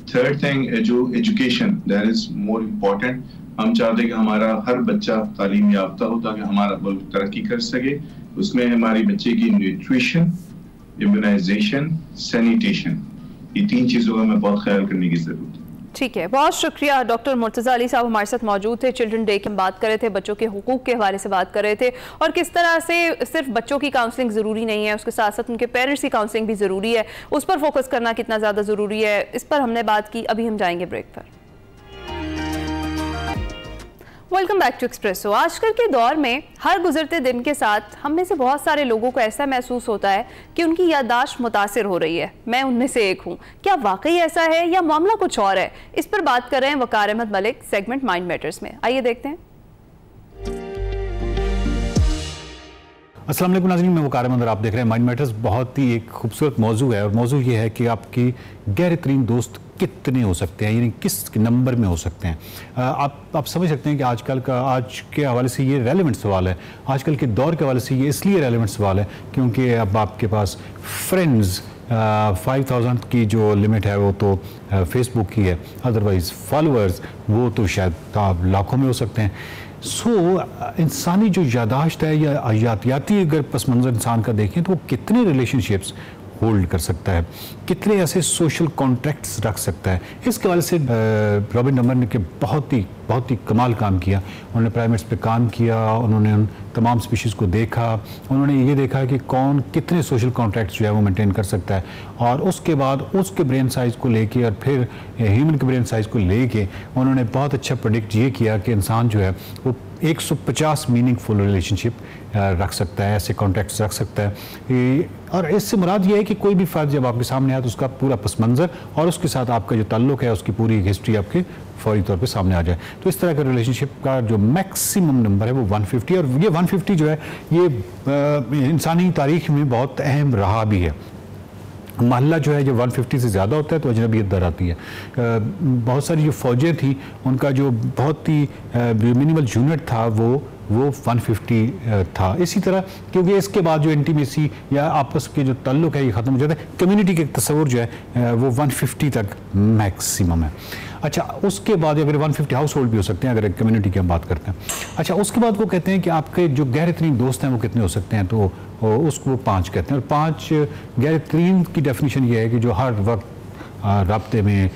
थर्ड थिंग, जो education, that is more important. हम चाहते हैं कि हमारा हर बच्चा तालीम याफ्ता हो ताकि हमारा मुल्क तरक्की कर सके। उसमें हमारी बच्चे की न्यूट्रिशन, इम्यूनाइजेशन, सैनिटेशन, ये 3 चीजों का हमें बहुत ख्याल करने की जरूरत है। ठीक है, बहुत शुक्रिया। डॉक्टर मुर्तज़ा अली साहब हमारे साथ मौजूद थे। चिल्ड्रन डे की हम बात कर रहे थे, बच्चों के हुकूक के हवाले से बात कर रहे थे, और किस तरह से सिर्फ बच्चों की काउंसलिंग ज़रूरी नहीं है, उसके साथ साथ उनके पेरेंट्स की काउंसलिंग भी ज़रूरी है। उस पर फोकस करना कितना ज़्यादा ज़रूरी है, इस पर हमने बात की। अभी हम जाएंगे ब्रेक पर। Welcome back to Expresso. आजकल के दौर में हर गुजरते दिन के साथ हम में से बहुत सारे लोगों को ऐसा महसूस होता है कि उनकी याददाश्त मुतासिर हो रही है। मैं उनमें से एक हूँ। क्या वाकई ऐसा है या मामला कुछ और है? इस पर बात कर रहे हैं Waqar Ahmed Malik segment mind matters में। आइए देखते हैं। अस्सलाम वालेकुम नाज़रीन, मैं वकार अहमद और आप देख रहे हैं माइंड मैटर्स। बहुत ही एक खूबसूरत मौजू है, और मौजू ये है कि आपकी गहरे तरीन दोस्त कितने हो सकते हैं, यानी किस नंबर में हो सकते हैं। आप समझ सकते हैं कि आज के हवाले से ये रेलेवेंट सवाल है, आजकल के दौर के हवाले से ये इसलिए रेलेवेंट सवाल है क्योंकि अब आपके पास फ्रेंड्स 5000 की जो लिमिट है वो तो फेसबुक की है, अदरवाइज़ फॉलोअर्स वो तो शायद आप लाखों में हो सकते हैं। इंसानी जो यादाश्त है या हयातियाती अगर पस मंज़र इंसान का देखें तो वो कितने रिलेशनशिप्स होल्ड कर सकता है, कितने ऐसे सोशल कॉन्ट्रैक्ट्स रख सकता है। इसके हवाले से रॉबिन डमर ने बहुत ही कमाल काम किया। उन्होंने प्राइमेट्स पे काम किया, उन्होंने उन तमाम स्पीशीज़ को देखा, उन्होंने ये देखा कि कौन कितने सोशल कॉन्ट्रैक्ट्स जो है वो मेंटेन कर सकता है, और उसके बाद उसके ब्रेन साइज़ को लेके और फिर ह्यूमन के ब्रेन साइज़ को लेके उन्होंने बहुत अच्छा प्रेडिक्ट ये किया कि इंसान जो है वो 150 मीनिंगफुल रिलेशनशिप रख सकता है, ऐसे कॉन्ट्रैक्ट्स रख सकता है। और इससे मुराद ये है कि कोई भी फ़र्द जब आपके सामने आए तो उसका पूरा पस मंज़र और उसके साथ आपका जो ताल्लुक़ है उसकी पूरी हिस्ट्री आपके फौरी तौर पे सामने आ जाए। तो इस तरह का रिलेशनशिप का जो मैक्सिमम नंबर है वो 150, और ये 150 जो है ये इंसानी तारीख में बहुत अहम रहा भी है। महल्ला जो है जब 150 से ज़्यादा होता है तो अजनबियत दर आती है। बहुत सारी जो फ़ौजें थी उनका जो बहुत ही मिनिमल यूनिट था वो 150 था। इसी तरह क्योंकि इसके बाद जो इंटीमेसी या आपस के जो ताल्लुक़ है ये ख़त्म हो जाता है, कम्युनिटी के तस्वुर जो है वो 150 तक मैक्सिमम है। अच्छा, उसके बाद अगर 150 हाउस होल्ड भी हो सकते हैं अगर कम्युनिटी की हम बात करते हैं। अच्छा, उसके बाद वो कहते हैं कि आपके जो गहरे तरीन दोस्त हैं वो कितने हो सकते हैं, तो उसको 5 कहते हैं। और 5 गहरे तरीन की डेफिनेशन ये है कि जो हर वक्त राब्ते में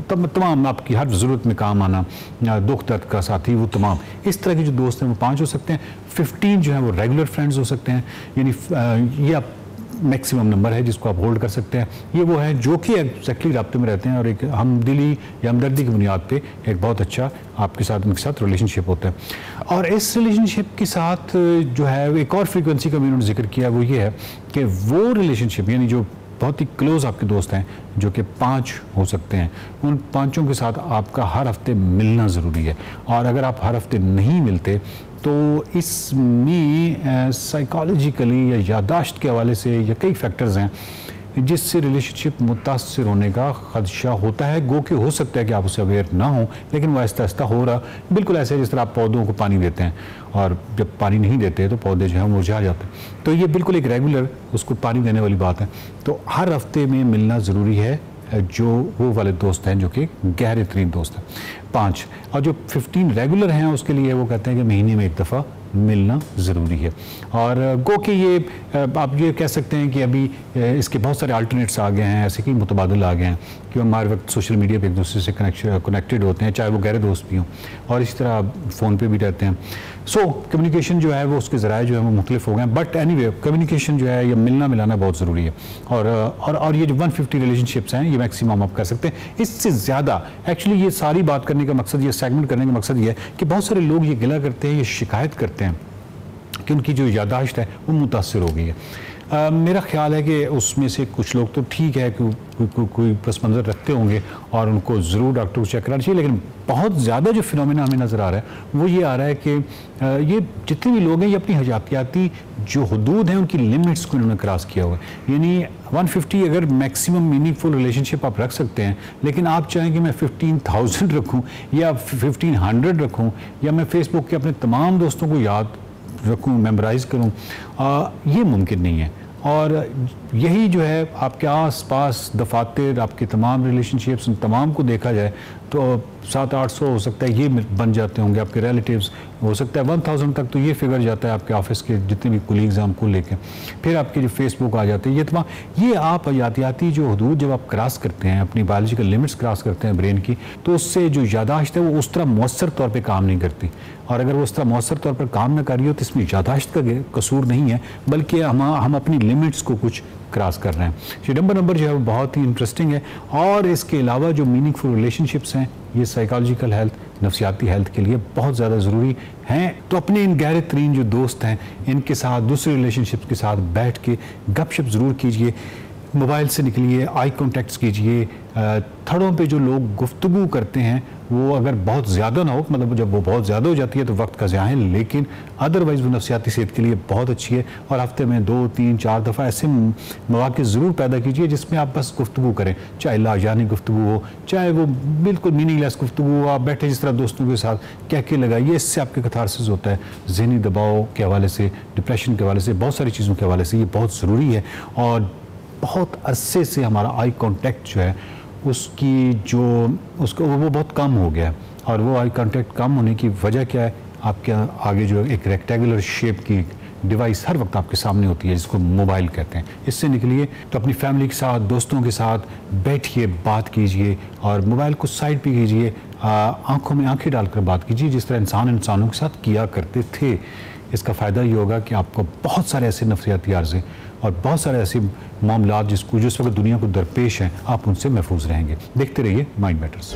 तमाम आपकी हर ज़रूरत में काम आना, दुख दर्द का साथी, वो तमाम इस तरह के जो दोस्त हैं वो 5 हो सकते हैं। 15 जो है वो रेगुलर फ्रेंड्स हो सकते हैं, यानी ये आप मैक्सिमम नंबर है जिसको आप होल्ड कर सकते हैं। ये वो है जो कि एक्जैक्टली राब्ते में रहते हैं और एक हमदिली या हमदर्दी की बुनियाद पे एक बहुत अच्छा आपके साथ उनके साथ रिलेशनशिप होता है। और इस रिलेशनशिप के साथ जो है एक और फ्रीक्वेंसी का भी उन्होंने जिक्र किया, वो ये है कि वो रिलेशनशिप यानी जो बहुत ही क्लोज़ आपके दोस्त हैं जो कि 5 हो सकते हैं, उन 5 के साथ आपका हर हफ्ते मिलना ज़रूरी है। और अगर आप हर हफ्ते नहीं मिलते तो इसमें साइकोलॉजिकली या यादाश्त के हवाले से या कई फैक्टर्स हैं जिससे रिलेशनशिप मुतासर होने का खदशा होता है। गो कि हो सकता है कि आप उससे अवेयर ना हो, लेकिन वो आहिस्ता आहिस्ता हो रहा बिल्कुल ऐसे जिस तरह आप पौधों को पानी देते हैं और जब पानी नहीं देते तो पौधे जो हैं मुरझा जाते हैं। तो ये बिल्कुल एक रेगुलर उसको पानी देने वाली बात है। तो हर हफ्ते में मिलना ज़रूरी है जो वो वाले दोस्त हैं जो कि गहरे तरीन दोस्त हैं 5। और जो 15 रेगुलर हैं उसके लिए वो कहते हैं कि महीने में एक दफ़ा मिलना ज़रूरी है। और गो कि ये आप ये कह सकते हैं कि अभी इसके बहुत सारे अल्टरनेट्स आ गए हैं, ऐसे कि मुतबादिल आ गए हैं कि हमारे वक्त सोशल मीडिया पे एक दूसरे से कनेक्टेड होते हैं, चाहे वो गहरे दोस्त भी हों, और इसी तरह फ़ोन पे भी रहते हैं। सो कम्युनिकेशन जो है वो उसके ज़राए जो है वो मुख्तलिफ हो गए हैं, बट एनीवे कम्युनिकेशन जो है या मिलना मिलाना बहुत ज़रूरी है। और ये जो 150 रिलेशनशिप्स हैं ये मैक्सिमम आप कर सकते हैं। इससे ज़्यादा एक्चुअली ये सारी बात करने का मकसद, ये सेगमेंट करने का मकसद ये है कि बहुत सारे लोग ये गिला करते हैं, ये शिकायत करते हैं कि उनकी जो यादाश्त है वो मुतासर हो गई है। मेरा ख्याल है कि उसमें से कुछ लोग तो ठीक है कि कोई पस मंज़र रखते होते होंगे और उनको ज़रूर डॉक्टर को चेक कराना चाहिए। लेकिन बहुत ज़्यादा जो फिनोमेना हमें नज़र आ रहा है वो ये आ रहा है कि ये जितने भी लोग हैं ये अपनी हयातियाती जो हदूद हैं उनकी लिमिट्स को इन्होंने क्रॉस किया हुआ है। यानी 150 अगर मैक्सिमम मीनिंगफुल रिलेशनशिप आप रख सकते हैं, लेकिन आप चाहें कि मैं 15,000 रखूं या 1500 रखूं या मैं फेसबुक के अपने तमाम दोस्तों को याद रखूं, मेमोराइज़ करूं, ये मुमकिन नहीं है। और यही जो है आपके आस पास दफातर, आपके तमाम रिलेशनशिप्स, उन तमाम को देखा जाए तो 700-800 हो सकता है ये बन जाते होंगे आपके रिलेटिव्स, हो सकता है 1000 तक तो ये फिगर जाता है आपके ऑफिस के जितने भी कुलीग्स हैं उनको लेके। फिर आपके जो फेसबुक आ जाते हैं, ये तमाम ये आप हयातियाती जो हदूद जब आप क्रॉस करते हैं, अपनी बायोलॉजिकल लिमिट्स क्रॉस करते हैं ब्रेन की, तो उससे जो यादाश्त है वो उस तरह मौसर तौर पर काम नहीं करती। और अगर वो उस तरह मौसर तौर पर काम ना कर रही हो तो इसमें यादाश्त का कसूर नहीं है, बल्कि हम अपनी लिमिट्स को कुछ क्रॉस कर रहे हैं। ये नंबर जो है वो बहुत ही इंटरेस्टिंग है। और इसके अलावा जो मीनिंगफुल रिलेशनशिप्स हैं ये साइकोलॉजिकल हेल्थ, नफ्सियाती हेल्थ के लिए बहुत ज़्यादा ज़रूरी हैं। तो अपने इन गहरे तरीन जो दोस्त हैं इनके साथ, दूसरे रिलेशनशिप्स के साथ बैठ के गपशप ज़रूर कीजिए, मोबाइल से निकलिए, आई कॉन्टेक्ट्स कीजिए। थड़ों पे जो लोग गुफ्तगू करते हैं वो अगर बहुत ज़्यादा ना हो, मतलब जब वो बहुत ज़्यादा हो जाती है तो वक्त का ज़िया है, लेकिन अदरवाइज़ वो नफ्सियाती सेहत के लिए बहुत अच्छी है। और हफ्ते में 2, 3, 4 दफ़ा ऐसे मौके ज़रूर पैदा कीजिए जिसमें आप बस गुफ्तगू करें, चाहे लाजानी गुफ्तगू हो, चाहे वो बिल्कुल मीनिंगलेस गुफ्तगू हो, आप बैठे जिस तरह दोस्तों के साथ कह के लगाइए। इससे आपके कथारसिस होता है, ज़हनी दबाव के हवाले से, डिप्रेशन के हवाले से, बहुत सारी चीज़ों के हवाले से ये बहुत ज़रूरी है। और बहुत अरसे से हमारा आई कॉन्टेक्ट जो है उसको वो बहुत कम हो गया है। और वो आई कॉन्टेक्ट कम होने की वजह क्या है? आपके आगे जो एक रेक्टेंगुलर शेप की डिवाइस हर वक्त आपके सामने होती है जिसको मोबाइल कहते हैं, इससे निकलिए। तो अपनी फैमिली के साथ, दोस्तों के साथ बैठिए, बात कीजिए और मोबाइल को साइड पे कीजिए, आंखों में आंखें डालकर बात कीजिए जिस तरह इंसानों के साथ किया करते थे। इसका फ़ायदा ये होगा कि आपको बहुत सारे ऐसे नफ्सियाती आर्ज़े और बहुत सारे ऐसे मामलात जिस वक्त दुनिया को दरपेश हैं, आप उनसे महफूज रहेंगे। देखते रहिए mind matters.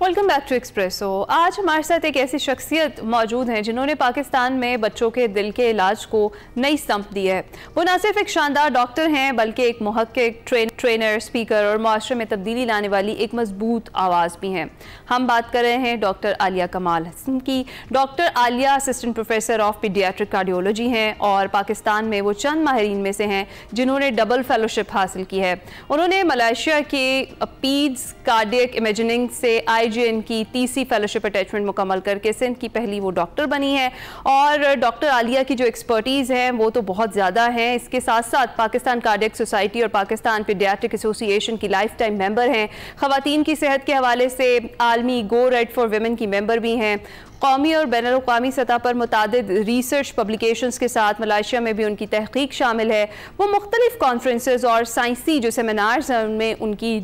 Welcome back to Expresso. आज हमारे साथ एक ऐसी शख्सियत मौजूद हैं जिन्होंने पाकिस्तान में बच्चों के दिल के इलाज को नई संप दी है। वो न सिर्फ एक शानदार डॉक्टर हैं बल्कि एक मुहक्किक, ट्रेनर, स्पीकर और माशरे में तब्दीली लाने वाली एक मजबूत आवाज़ भी हैं। हम बात कर रहे हैं डॉक्टर आलिया कमाल हसन की। Doctor Alia assistant professor of paediatric cardiology हैं और पाकिस्तान में वो चंद माहिरीन में से हैं जिन्होंने डबल फेलोशिप हासिल की है। उन्होंने मलेशिया के पीड्स कार्डियक इमेजिनिंग से IGN की तीसरी फेलोशिप अटैचमेंट मुकम्मल करके सिंध की पहली वो डॉक्टर बनी है। और डॉक्टर आलिया की जो एक्सपर्टीज़ है वो तो बहुत ज़्यादा है। इसके साथ साथ पाकिस्तान कार्डियक सोसाइटी और पाकिस्तान पीडियाट्रिक एसोसिएशन की लाइफ टाइम मेंबर हैं। ख़वातीन की सेहत के हवाले से आलमी गो रेड फॉर विमेन की मेंबर भी हैं। कौमी और बैनुल अक़वामी सतह पर मुतादिद रिसर्च पब्लिकेशंस के साथ मलेशिया में भी उनकी तहकीक शामिल है। वो मुख्तलिफ कॉन्फ्रेंसेस और साइंसी जो सेमिनार्स हैं उनमें उनकी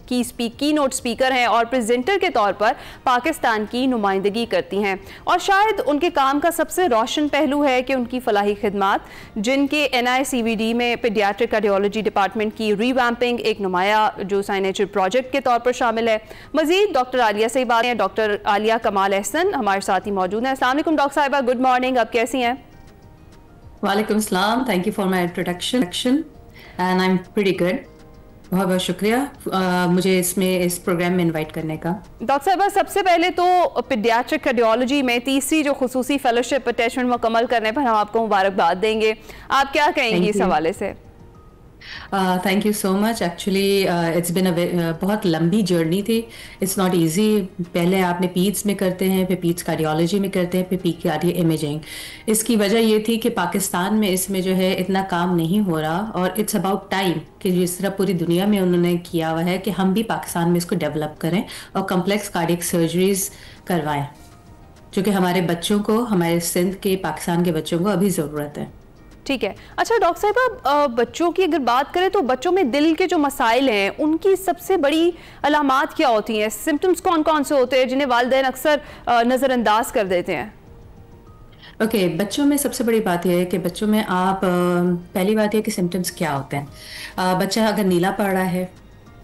की नोट स्पीकर हैं और प्रेजेंटर के तौर पर पाकिस्तान की नुमाइंदगी करती हैं। और शायद उनके काम का सबसे रोशन पहलू है कि उनकी फलाही खिदमात, जिनके NICVD में पीडियाट्रिक कार्डियोलॉजी डिपार्टमेंट की रीवैम्पिंग एक नुमाया जो साइनेचर प्रोजेक्ट के तौर पर शामिल है। मजीद डॉक्टर आलिया से बात है। डॉक्टर आलिया कमाल अहसन हमारे साथ ही मौजूद हैं। अस्सलाम वालेकुम डॉक्टर साहिबा, गुड मॉर्निंग, आप कैसी हैं? वालेकुम सलाम, thank you for my introduction and I am pretty good. बहुत बहुत शुक्रिया मुझे इस प्रोग्राम में इनवाइट करने का। डॉक्टर साहिबा, सबसे पहले तो पीडियाट्रिक कार्डियोलॉजी में तीसरी जो खुसूसी फेलोशिप अटैचमेंट मुकम्मल करने पर हम आपको मुबारकबाद देंगे। आप क्या कहेंगी इस हवाले से? Thank you so much. Actually it's been बहुत लंबी जर्नी थी, इट्स नॉट इजी। पहले आपने पीड्स में करते हैं, फिर पीड्स कार्डियोलॉजी में करते हैं, फिर पीडियाट्रिक इमेजिंग। इसकी वजह ये थी कि पाकिस्तान में इसमें जो है इतना काम नहीं हो रहा और इट्स अबाउट टाइम कि जिस तरह पूरी दुनिया में उन्होंने किया हुआ है कि हम भी पाकिस्तान में इसको डेवलप करें और कम्प्लेक्स कार्डियक सर्जरीज करवाएं, जो कि हमारे बच्चों को, हमारे सिंध के, पाकिस्तान के बच्चों को अभी ज़रूरत है। ठीक है। अच्छा डॉक्टर साहिबा, बच्चों की अगर बात करें तो बच्चों में दिल के जो मसाइल हैं उनकी सबसे बड़ी अलामात क्या होती हैं? सिम्टम्स कौन कौन से होते हैं जिन्हें वालिदैन अक्सर नज़रअंदाज कर देते हैं? ओके, बच्चों में सबसे बड़ी बात यह है कि बच्चों में आप पहली बात यह कि सिम्टम्स क्या होते हैं। बच्चा अगर नीला पड़ रहा है,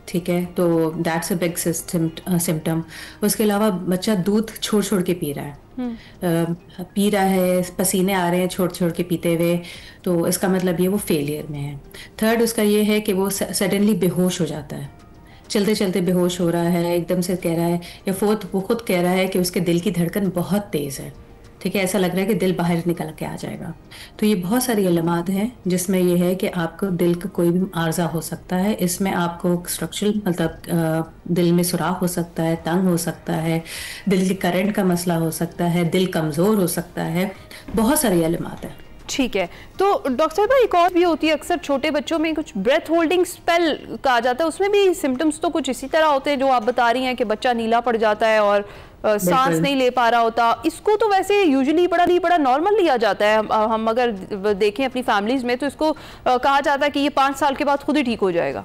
ठीक है, तो दैट्स अ बिग सिम्टम। उसके अलावा बच्चा दूध छोड़ छोड़ के पी रहा है, पसीने आ रहे हैं छोड़ छोड़ के पीते हुए, तो इसका मतलब ये वो फेलियर में है। थर्ड उसका ये है कि वो सडनली बेहोश हो जाता है, चलते चलते बेहोश हो रहा है, एकदम से कह रहा है। या फोर्थ वो खुद कह रहा है कि उसके दिल की धड़कन बहुत तेज़ है, ठीक है, ऐसा लग रहा है कि दिल बाहर निकल के आ जाएगा। तो ये बहुत सारी अलामात हैं जिसमें ये है कि आपको दिल का कोई भी आर्जा हो सकता है। इसमें आपको स्ट्रक्चरल मतलब दिल में सुराख हो सकता है, तंग हो सकता है, दिल के करंट का मसला हो सकता है, दिल कमज़ोर हो सकता है, बहुत सारी अलामात हैं। ठीक है, तो डॉक्टर साहब एक और भी होती है, अक्सर छोटे बच्चों में कुछ ब्रेथ होल्डिंग स्पेल कहा जाता है, उसमें भी सिम्टम्स तो कुछ इसी तरह होते हैं जो आप बता रही हैं कि बच्चा नीला पड़ जाता है और सांस नहीं ले पा रहा होता। इसको तो वैसे यूजुअली बड़ा नॉर्मल लिया जाता है, हम अगर देखें अपनी फैमिलीज में तो इसको कहा जाता है कि ये 5 साल के बाद खुद ही ठीक हो जाएगा।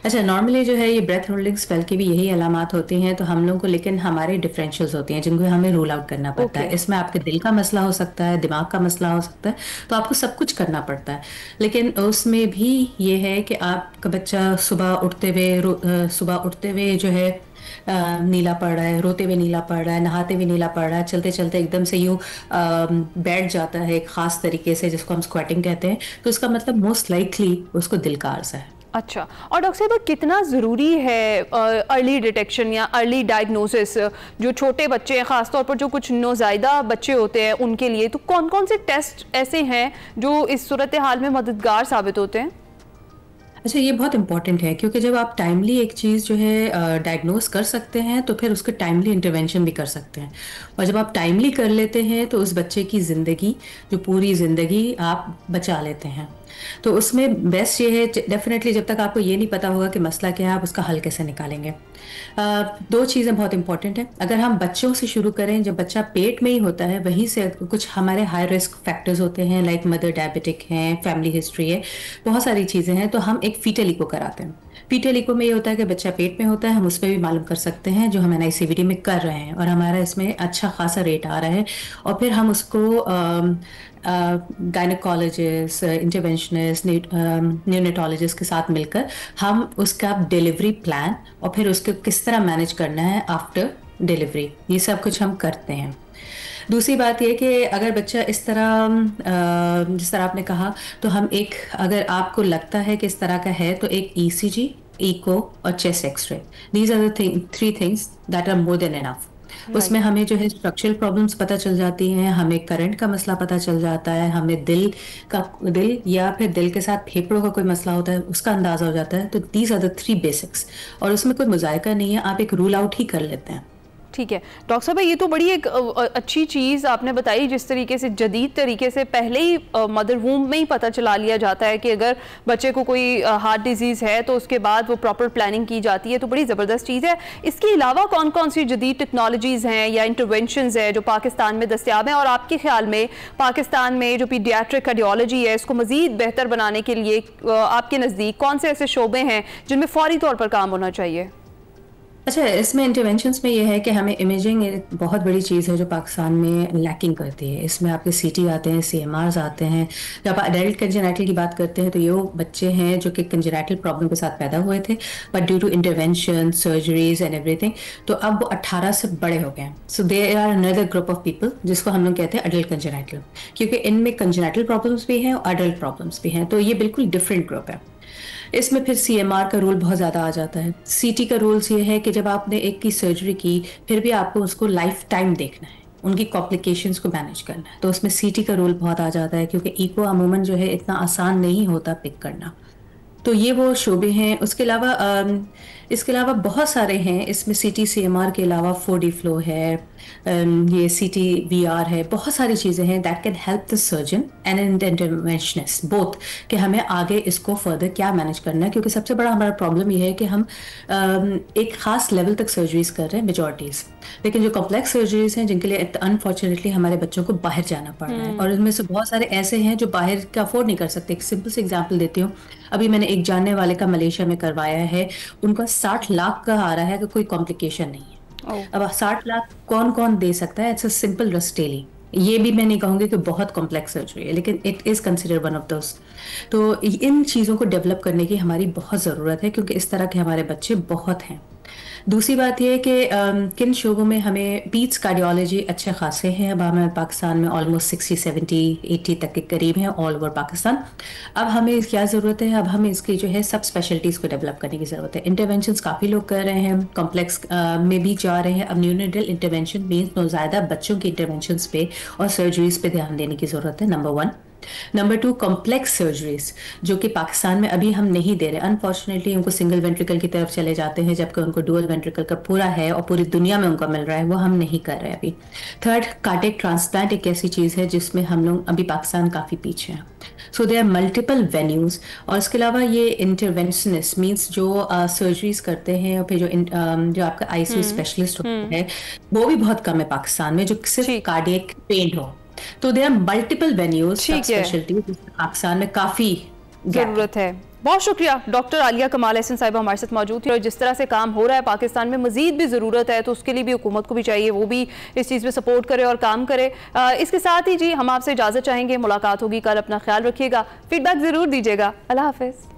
अच्छा, नॉर्मली जो है ये ब्रेथ होल्डिंग स्पेल की भी यही अलामात होती हैं, तो हम लोग को लेकिन हमारे डिफरेंशियल्स होती हैं जिनको हमें रूल आउट करना पड़ता है। इसमें आपके दिल का मसला हो सकता है, दिमाग का मसला हो सकता है, तो आपको सब कुछ करना पड़ता है। लेकिन उसमें भी ये है कि आपका बच्चा सुबह उठते हुए जो है नीला पड़ रहा है, रोते हुए नीला पड़ रहा है, नहाते हुए नीला पड़ रहा है, चलते चलते एकदम से यूँ बैठ जाता है एक खास तरीके से जिसको हम स्क्वेटिंग कहते हैं, तो इसका मतलब मोस्ट लाइकली उसको दिल का अर्जा है। अच्छा, और डॉक्टर साहब कितना ज़रूरी है अर्ली डिटेक्शन या अर्ली डायग्नोसिस जो छोटे बच्चे हैं, ख़ासतौर पर जो कुछ नौज़ायदा बच्चे होते हैं उनके लिए, तो कौन कौन से टेस्ट ऐसे हैं जो इस सूरत हाल में मददगार साबित होते हैं? अच्छा, ये बहुत इंपॉर्टेंट है क्योंकि जब आप टाइमली एक चीज़ जो है डायग्नोस कर सकते हैं तो फिर उसके टाइमली इंटरवेंशन भी कर सकते हैं, और जब आप टाइमली कर लेते हैं तो उस बच्चे की ज़िंदगी, जो पूरी ज़िंदगी आप बचा लेते हैं। तो उसमें बेस्ट ये है, डेफिनेटली जब तक आपको ये नहीं पता होगा कि मसला क्या है, आप उसका हल कैसे निकालेंगे। 2 चीज़ें बहुत इंपॉर्टेंट है। अगर हम बच्चों से शुरू करें, जब बच्चा पेट में ही होता है वहीं से कुछ हमारे हाई रिस्क फैक्टर्स होते हैं, लाइक मदर डायबिटिक हैं, फैमिली हिस्ट्री है, बहुत सारी चीज़ें हैं, तो हम एक फीटल इको कराते हैं। फीटल इको में ये होता है कि बच्चा पेट में होता है, हम उस पर भी मालूम कर सकते हैं, जो हम NICVD में कर रहे हैं, और हमारा इसमें अच्छा खासा रेट आ रहा है। और फिर हम उसको गायनेकोलॉजिस्ट, इंटरवेंशनिस्ट, न्यूनेटोलॉजिस्ट के साथ मिलकर हम उसका डिलीवरी प्लान और फिर उसको किस तरह मैनेज करना है आफ्टर डिलीवरी, ये सब कुछ हम करते हैं। दूसरी बात यह कि अगर बच्चा इस तरह जिस तरह आपने कहा, तो हम एक, अगर आपको लगता है कि इस तरह का है, तो एक ECG, इको और chest X-ray, these are the 3 things that are more than enough. उसमें हमें जो है स्ट्रक्चरल प्रॉब्लम्स पता चल जाती हैं, हमें करंट का मसला पता चल जाता है, हमें दिल या फिर दिल के साथ फेफड़ों का कोई मसला होता है उसका अंदाज़ा हो जाता है। तो दीज आर द 3 बेसिक्स, और उसमें कोई मुज़ायका नहीं है, आप एक रूल आउट ही कर लेते हैं। ठीक है डॉक्टर साहब, ये तो बड़ी एक अच्छी चीज़ आपने बताई, जिस तरीके से जदीद तरीके से पहले ही मदर वूम में ही पता चला लिया जाता है कि अगर बच्चे को कोई हार्ट डिजीज़ है तो उसके बाद वो प्रॉपर प्लानिंग की जाती है, तो बड़ी ज़बरदस्त चीज़ है। इसके अलावा कौन कौन सी जदीद टेक्नोलॉजीज़ हैं या इंटरवेंशंस है जो पाकिस्तान में दस्तियाब हैं, और आपके ख्याल में पाकिस्तान में जो पीडियाट्रिक कार्डियोलॉजी है इसको मज़ीद बेहतर बनाने के लिए आपके नज़दीक कौन से ऐसे शोबे हैं जिनमें फ़ौरी तौर पर काम होना चाहिए? अच्छा, इसमें इंटरवेंशंस में ये है कि हमें इमेजिंग एक बहुत बड़ी चीज़ है जो पाकिस्तान में लैकिंग करती है। इसमें आपके CT आते हैं, CMRs आते हैं। जब आप एडल्ट कंजेनाइटल की बात करते हैं तो ये वो बच्चे हैं जो कि कंजेनाइटल प्रॉब्लम के साथ पैदा हुए थे, but due to intervention, surgeries and everything, तो अब वो 18 से बड़े हो गए हैं। So they are another group of people जिसको हम लोग कहते हैं अडल्ट कंजेनाइटल, क्योंकि इनमें कंजेनाइटल प्रॉब्लम्स भी हैं और अडल्ट प्रॉब्लम्स भी हैं, तो ये बिल्कुल डिफरेंट ग्रुप है। इसमें फिर CMR का रोल बहुत ज़्यादा आ जाता है। CT का रोल्स ये है कि जब आपने एक की सर्जरी की फिर भी आपको उसको लाइफ टाइम देखना है, उनकी कॉम्प्लिकेशंस को मैनेज करना है, तो उसमें CT का रोल बहुत आ जाता है, क्योंकि इको अमूमन जो है इतना आसान नहीं होता पिक करना। तो ये वो शोबे हैं। इसके अलावा बहुत सारे हैं इसमें। CT CMR के अलावा 4D फ्लो है, ये CT VR है, बहुत सारी चीज़ें हैं that can help the surgeon and interventionist both कि हमें आगे इसको फर्दर क्या मैनेज करना है, क्योंकि सबसे बड़ा हमारा प्रॉब्लम ये है कि हम एक ख़ास लेवल तक सर्जरीज कर रहे हैं मेजॉरिटीज़, लेकिन जो कॉम्प्लेक्स सर्जरीज हैं जिनके लिए अनफॉर्चुनेटली हमारे बच्चों को बाहर जाना पड़ रहा है, और इनमें से बहुत सारे ऐसे हैं जो बाहर का अफोर्ड नहीं कर सकते। एक सिंपल सी एग्जांपल देती हूँ, अभी मैंने एक जानने वाले का मलेशिया में करवाया है, उनका 60 लाख का आ रहा है कि कोई कॉम्प्लिकेशन नहीं है। अब 60 लाख कौन कौन दे सकता है? इट्स अ सिंपल रस्टेली, ये भी मैं नहीं कहूँगी कि बहुत कॉम्प्लेक्स सर्जरी है, लेकिन it is consider one of those. तो इन चीज़ों को डेवलप करने की हमारी बहुत ज़रूरत है, क्योंकि इस तरह के हमारे बच्चे बहुत हैं। दूसरी बात यह है कि किन शोबों में हमें पीट्स कार्डियोलॉजी अच्छे खासे हैं। अब हमें पाकिस्तान में ऑलमोस्ट 60, 70, 80 तक के करीब हैं ऑल ओवर पाकिस्तान। अब हमें क्या ज़रूरत है, अब हमें इसकी जो है सब स्पेशलिटीज़ को डेवलप करने की ज़रूरत है। इंटरवेंशंस काफ़ी लोग कर रहे हैं, कॉम्प्लेक्स में भी जा रहे हैं। अब न्यूनेटल इंटरवेंशन मीन्स नौज़ायदा बच्चों की इंटरवेंशंस पे और सर्जरीज़ पे ध्यान देने की ज़रूरत है, नंबर 1। नंबर 2, कॉम्प्लेक्स सर्जरीज जो कि पाकिस्तान में अभी हम नहीं दे रहे। अनफॉर्चुनेटली उनको सिंगल वेंट्रिकल की तरफ चले जाते हैं, जबकि उनको डुअल वेंट्रिकल का पूरा है और पूरी दुनिया में उनको मिल रहा है, वो हम नहीं कर रहे अभी। थर्ड, कार्डियक ट्रांसप्लांट एक ऐसी चीज़ है जिसमें हम लोग अभी पाकिस्तान काफ़ी पीछे हैं। So they are multiple venues. और इसके अलावा ये इंटरवेंशनिस्ट मीन्स जो सर्जरीज करते हैं और फिर जो आपका ICU स्पेशलिस्ट होता है वो भी बहुत कम है पाकिस्तान में, जो सिर्फ कार्डियक पेन हो। तो there are multiple venues, specialities Pakistan में काफ़ी जरूरत है। बहुत शुक्रिया डॉक्टर आलिया कमाल अहसन साहिबा हमारे साथ मौजूद थी। और जिस तरह से काम हो रहा है पाकिस्तान में, मजीद भी ज़रूरत है, तो उसके लिए भी हुकूमत को भी चाहिए वो भी इस चीज़ में सपोर्ट करे और काम करे। इसके साथ ही जी हम आपसे इजाज़त चाहेंगे, मुलाकात होगी कल, अपना ख्याल रखिएगा, फीडबैक ज़रूर दीजिएगा। अल्लाह हाफ़िज़।